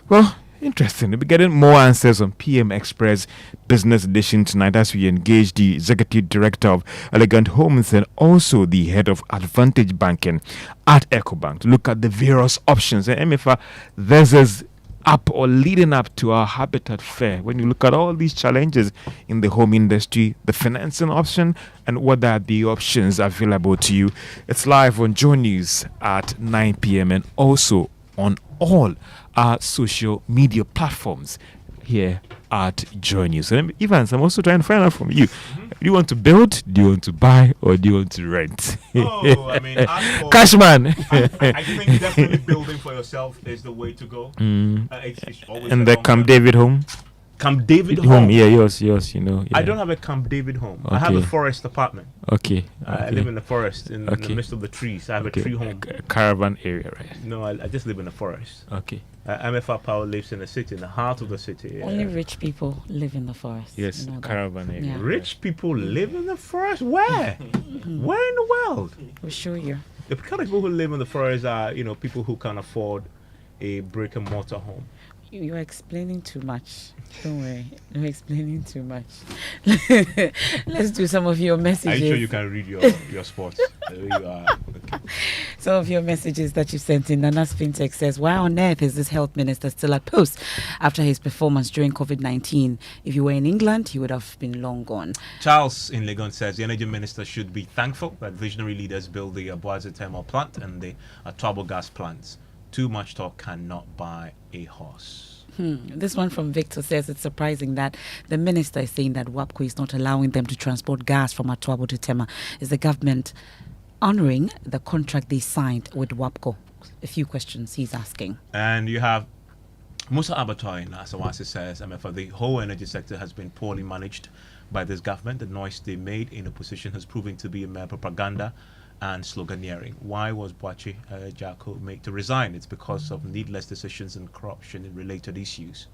Well, interesting. We'll be getting more answers on PM Express Business Edition tonight as we engage the Executive Director of Elegant Homes and also the Head of Advantage Banking at EcoBank to look at the various options. And Emefa, this is up or leading up to our Habitat Fair. When you look at all these challenges in the home industry, the financing option, and what are the options available to you, it's live on Joy News at 9 p.m. and also on all our social media platforms here at Joy News. And Evans, I'm also trying to find out from you. Do you want to build, do you want to buy, or do you want to rent? Cashman. I think definitely building for yourself is the way to go. It's always and the Camp David home? Camp David home? Yeah, yours, Yeah. I don't have a Camp David home. Okay. I have a forest apartment. Okay. I live in the forest in the midst of the trees. I have a tree home. Caravan area, right? No, I just live in the forest. Okay. Emefa Apawu lives in the city, in the heart of the city. Only rich people live in the forest. Yes, caravan area. Yeah. Rich people live in the forest? Where? Where in the world? We'll show you. The kind of people who live in the forest are, people who can afford a brick and mortar home. You're explaining too much. Don't worry. You're explaining too much. Let's do some of your messages. Are you sure you can read your sports? You are. Okay. Some of your messages that you sent in. Nana's Fintech says, why on earth is this health minister still at post after his performance during COVID-19? If you were in England, he would have been long gone. Charles in Legon says the energy minister should be thankful that visionary leaders build the Abuazi thermal plant and the Apawu gas plants. Too much talk cannot buy a horse. This one from Victor says it's surprising that the minister is saying that WAPCO is not allowing them to transport gas from Apawu to Tema. Is the government honouring the contract they signed with WAPCO? A few questions he's asking. And you have Musa Abattoir in Asawasi says, for the whole energy sector has been poorly managed by this government. The noise they made in opposition has proven to be mere propaganda and sloganeering. Why was Boachi Jacko made to resign? It's because of needless decisions and corruption in related issues.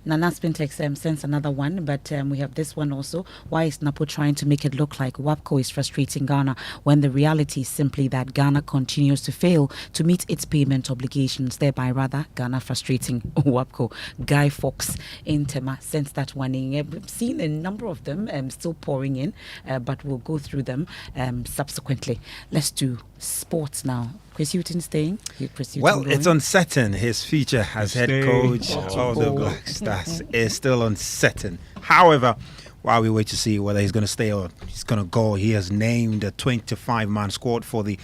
Nana Spintex sends another one, but we have this one also. Why is NAPO trying to make it look like WAPCO is frustrating Ghana when the reality is simply that Ghana continues to fail to meet its payment obligations, thereby rather Ghana frustrating WAPCO? Guy Fox in Tema sends that one in. We've seen a number of them still pouring in, but we'll go through them subsequently. Let's do sports now. Chris Hutton staying? Well, it's uncertain. His future as head coach of the Black Stars is still uncertain. However, while we wait to see whether he's going to stay or he's going to go, he has named a 25-man squad for the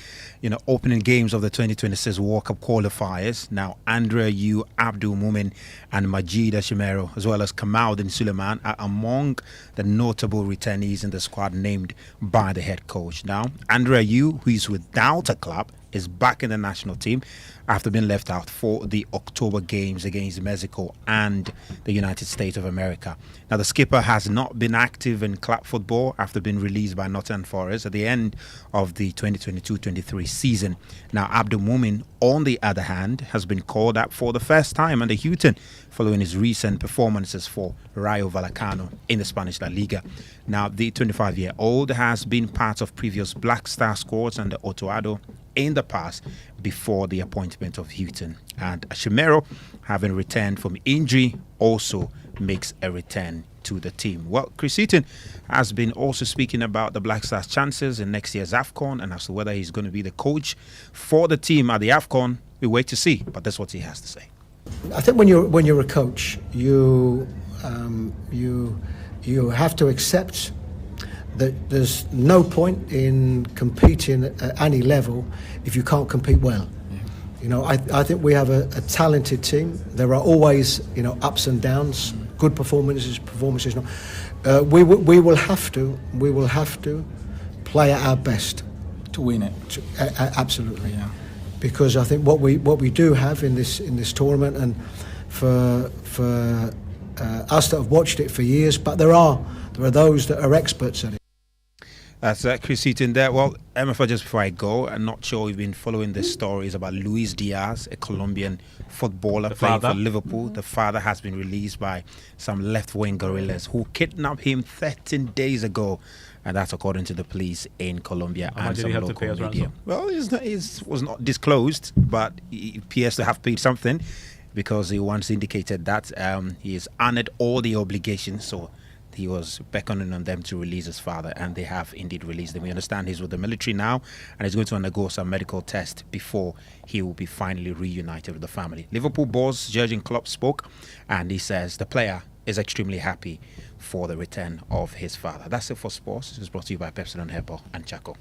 opening games of the 2026 World Cup qualifiers. Now, Andrea Yu, Abdul Mumin and Majid Ashimero, as well as Kamaldin Suleiman, are among the notable returnees in the squad named by the head coach. Now, Andrea Yu, who is without a club, is back in the national team after being left out for the October games against Mexico and the United States of America. Now, the skipper has not been active in club football after being released by Nottingham Forest at the end of the 2022-23 season. Now, Abdul Mumin, on the other hand, has been called up for the first time under Houghton following his recent performances for Rayo Vallecano in the Spanish La Liga. Now, the 25-year-old has been part of previous Black Star squads under Otoado in the past before the appointment of Houghton. And Ashimero, having returned from injury, also makes a return to the team. Well, Chris Heaton has been also speaking about the Black Stars' chances in next year's AFCON and as to whether he's going to be the coach for the team at the AFCON. We wait to see, but that's what he has to say. I think when you're a coach, you have to accept that there's no point in competing at any level if you can't compete well. You know, I think we have a talented team. There are always, ups and downs, good performances. We will have to play at our best to win it. Absolutely, yeah. Because I think what we do have in this tournament, and for us that have watched it for years, but there are those that are experts at it. That's Chris Heaton there. Well, Emefa, just before I go, I'm not sure you've been following the stories about Luis Diaz, a Colombian footballer playing for Liverpool. The father has been released by some left-wing guerrillas who kidnapped him 13 days ago. And that's according to the police in Colombia and some local media. Well, it was not disclosed, but he appears to have paid something because he once indicated that he has honored all the obligations. So he was beckoning on them to release his father, and they have indeed released him. We understand he's with the military now, and he's going to undergo some medical tests before he will be finally reunited with the family. Liverpool boss Jurgen Klopp spoke, and he says the player is extremely happy for the return of his father. That's it for sports. It's brought to you by Pepsi and Herbal and Chaco.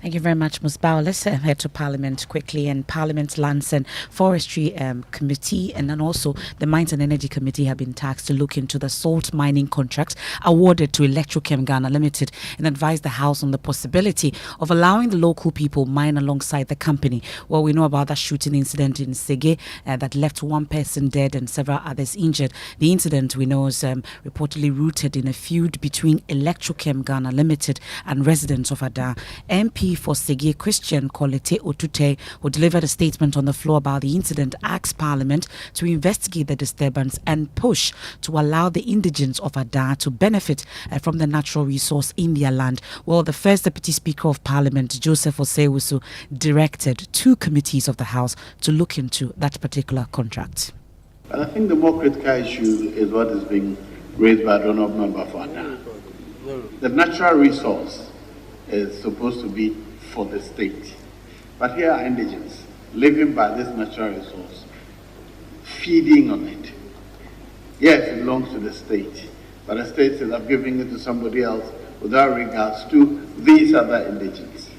Thank you very much, Musbao. Let's head to Parliament quickly. And Parliament's Lands and Forestry Committee and then also the Mines and Energy Committee have been tasked to look into the salt mining contract awarded to Electrochem Ghana Limited and advise the House on the possibility of allowing the local people mine alongside the company. Well, we know about that shooting incident in Sege that left one person dead and several others injured. The incident, we know, is reportedly rooted in a feud between Electrochem Ghana Limited and residents of Ada. MP for Sege, Christian Kolete Otute, who delivered a statement on the floor about the incident, asked Parliament to investigate the disturbance and push to allow the indigents of Ada to benefit from the natural resource in their land. Well, the first Deputy Speaker of Parliament, Joseph Osewusu, directed two committees of the House to look into that particular contract. And I think the more critical issue is what is being raised by the honourable member for Ada. The natural resource is supposed to be for the state. But here are indigents living by this natural resource, feeding on it. Yes, it belongs to the state, but the state says I'm giving it to somebody else without regards to these other indigents.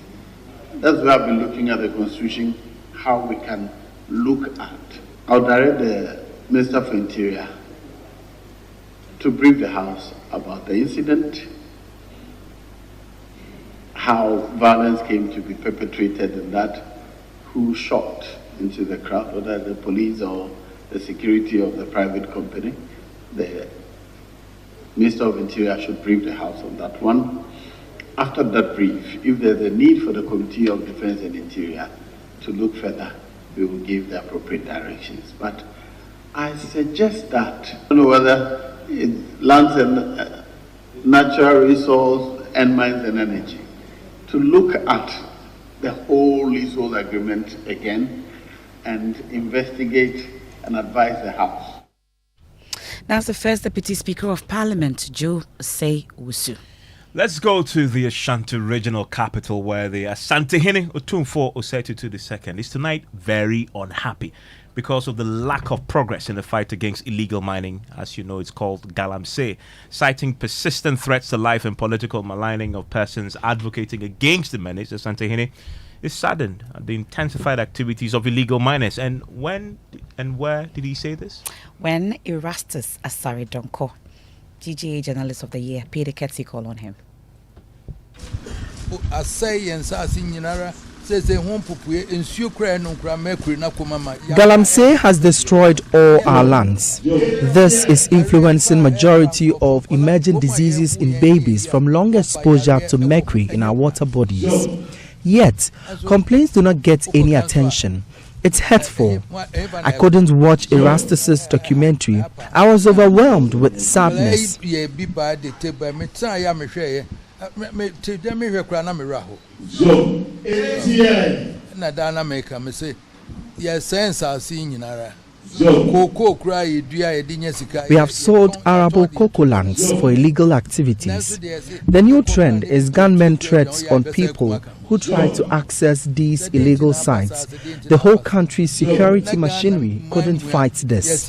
That's why I've been looking at the Constitution, how we can look at. I'll direct the Minister for Interior to brief the House about the incident, how violence came to be perpetrated in that, who shot into the crowd, whether the police or the security of the private company. The Minister of Interior should brief the House on that one. After that brief, if there's a need for the Committee of Defense and Interior to look further, we will give the appropriate directions. But I suggest that, I don't know whether it's lands and natural resource and mines and energy, to look at the whole leasehold agreement again and investigate and advise the House. That's the first Deputy Speaker of Parliament, Joe Osewusu. Let's go to the Ashanti regional capital where the Asantehene Otumfuo Osei II is tonight very unhappy because of the lack of progress in the fight against illegal mining. As you know, it's called Galamsey, citing persistent threats to life and political maligning of persons advocating against the menace. Asantehene is saddened at the intensified activities of illegal miners. And when and where did he say this? When Erastus Asari Donko, GGA Journalist of the Year, paid a courtesy call on him. Asay and Sasi Nyinara, Galamsey has destroyed all our lands. This is influencing majority of emerging diseases in babies from long exposure to mercury in our water bodies. Yet, complaints do not get any attention. It's hurtful. I couldn't watch Erastus's documentary. I was overwhelmed with sadness. We have sold arable cocoa lands for illegal activities. The new trend is gunmen threats on people who try to access these illegal sites. The whole country's security machinery couldn't fight this.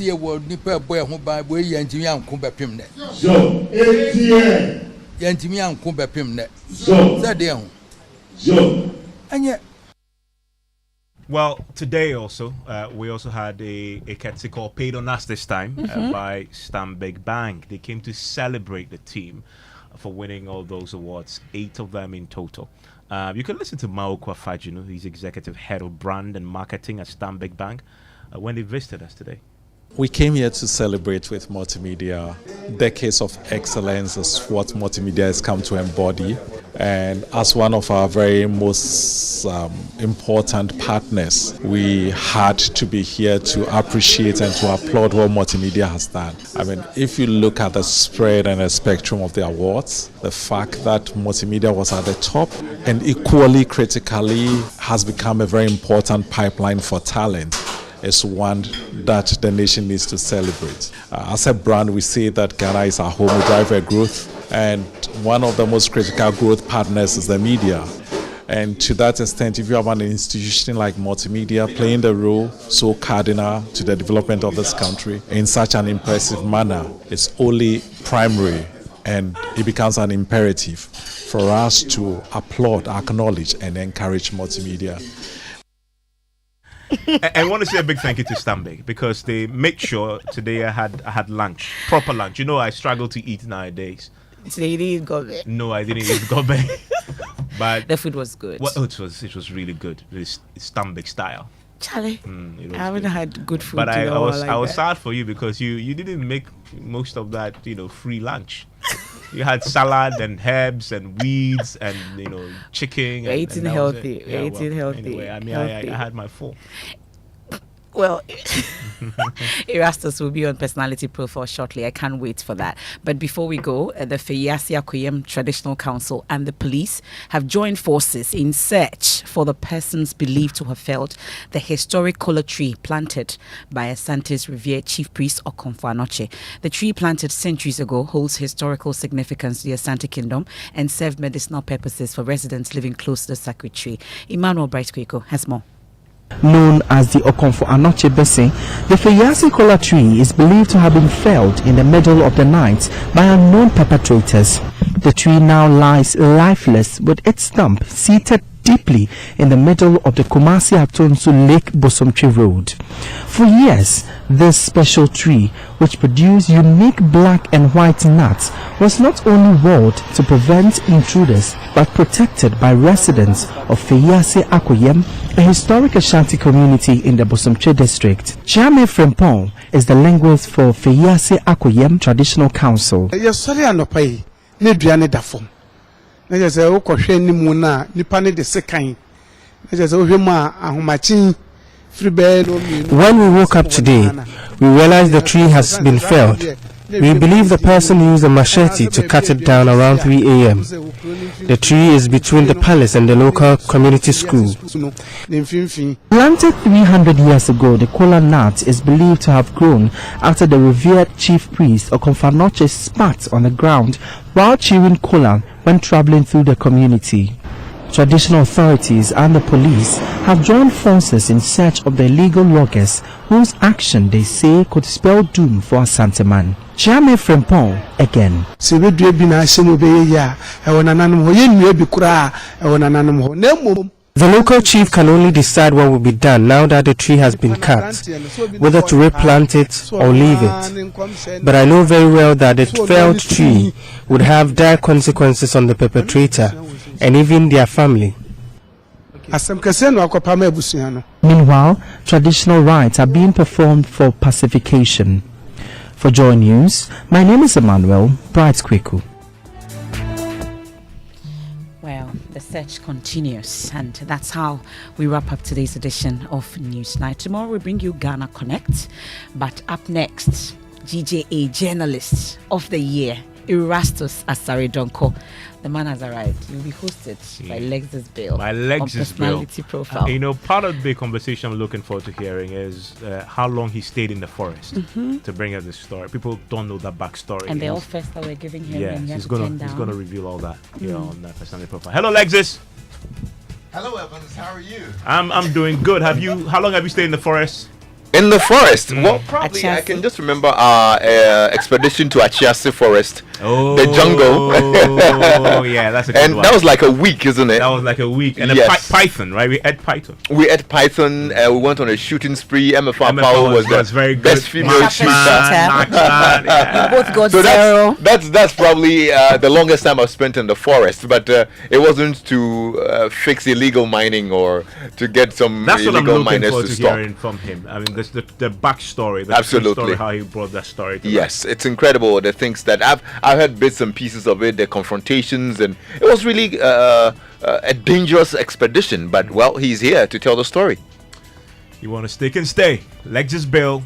Well, today also, we also had a courtesy call paid on us this time by Stanbic Bank. They came to celebrate the team for winning all those awards, 8 of them in total. You can listen to Maokwa Fajinu, he's executive head of brand and marketing at Stanbic Bank, when they visited us today. We came here to celebrate with multimedia. Decades of excellence is what multimedia has come to embody. And as one of our very most important partners, we had to be here to appreciate and to applaud what multimedia has done. I mean, if you look at the spread and the spectrum of the awards, the fact that multimedia was at the top and equally critically has become a very important pipeline for talent is one that the nation needs to celebrate. As a brand, we say that Ghana is our home, we drive our growth, and one of the most critical growth partners is the media. And to that extent, if you have an institution like multimedia playing the role so cardinal to the development of this country in such an impressive manner, it's only primary and it becomes an imperative for us to applaud, acknowledge, and encourage multimedia. I want to say a big thank you to Stanbic because they made sure today I had lunch, proper lunch. You know, I struggle to eat nowadays. Today you didn't eat gobe? No, I didn't eat gobe. But the food was good. Well, it was really good. It's Stanbic style. Charlie, I haven't had good food. But I was sad for you because you didn't make most of that, free lunch. You had salad and herbs and weeds and chicken. We're eating healthy. We're eating healthy. Anyway, I mean, I had my full. Well, Erastus will be on Personality Profile shortly. I can't wait for that. But before we go, the Feyasi Akoyem Traditional Council and the police have joined forces in search for the persons believed to have felled the historic kola tree planted by Asante's revered chief priest Okomfo Anoche. The tree planted centuries ago holds historical significance to the Asante Kingdom and served medicinal purposes for residents living close to the sacred tree. Emmanuel Bright-Kweko has more. Known as the Okomfo Anoche Bese, the Feyasi kola tree is believed to have been felled in the middle of the night by unknown perpetrators. The tree now lies lifeless with its stump seated deeply in the middle of the Kumasi Atonsu Lake Bosomtwe Road. For years, this special tree, which produced unique black and white nuts, was not only walled to prevent intruders, but protected by residents of Feyasi Akoyem, a historic Ashanti community in the Bosomtwe district. Jame Frempong is the linguist for Feyasi Akoyem Traditional Council. When we woke up today, we realized the tree has been felled. We believe the person used a machete to cut it down around 3 a.m. The tree is between the palace and the local community school. Planted 300 years ago, the kola nut is believed to have grown after the revered chief priest Okomfo Anoche spat on the ground while chewing kola when traveling through the community. Traditional authorities and the police have joined forces in search of the illegal loggers whose action they say could spell doom for Asante man. Jame Frempong again. The local chief can only decide what will be done now that the tree has been cut, whether to replant it or leave it. But I know very well that the felled tree would have dire consequences on the perpetrator and even their family. asɛm kɛseɛ no akɔpama abusua no. Meanwhile, traditional rites are being performed for pacification. For Joy News, my name is Emmanuel Bright Kweku. Well, the search continues, and that's how we wrap up today's edition of News Night. Tomorrow we bring you Ghana Connect, but up next, GJA Journalist of the Year, Erastus Asare Donko. The man has arrived. You'll be hosted by Lexus Bill. By Lexus personality Bill. profile. Part of the conversation I'm looking forward to hearing is how long he stayed in the forest to bring us this story. People don't know that backstory. And the offers that we're giving him. Yeah, he's gonna reveal all that on that personality profile. Hello, Lexus. Hello, Evans. How are you? I'm doing good. How long have you stayed in the forest? In the forest? Well, probably Achiasi. I can just remember our expedition to Achiasi Forest, the jungle. Oh, yeah, that's a good and one. that was like a week, isn't it? That was like a week. And yes. Python, right? We ate python. We ate python. We went on a shooting spree. Emefa Apawu was the very good. best female shooter. You both got so zero. That's probably the longest time I've spent in the forest. But it wasn't to fix illegal mining or to get some illegal miners to stop. Hearing from him. I mean, the backstory, the absolutely story, how he brought that story to yes life. It's incredible, the things that I've heard bits and pieces of it, the confrontations, and it was really a dangerous expedition, but well, he's here to tell the story. You want to stick and stay. Lexus Bill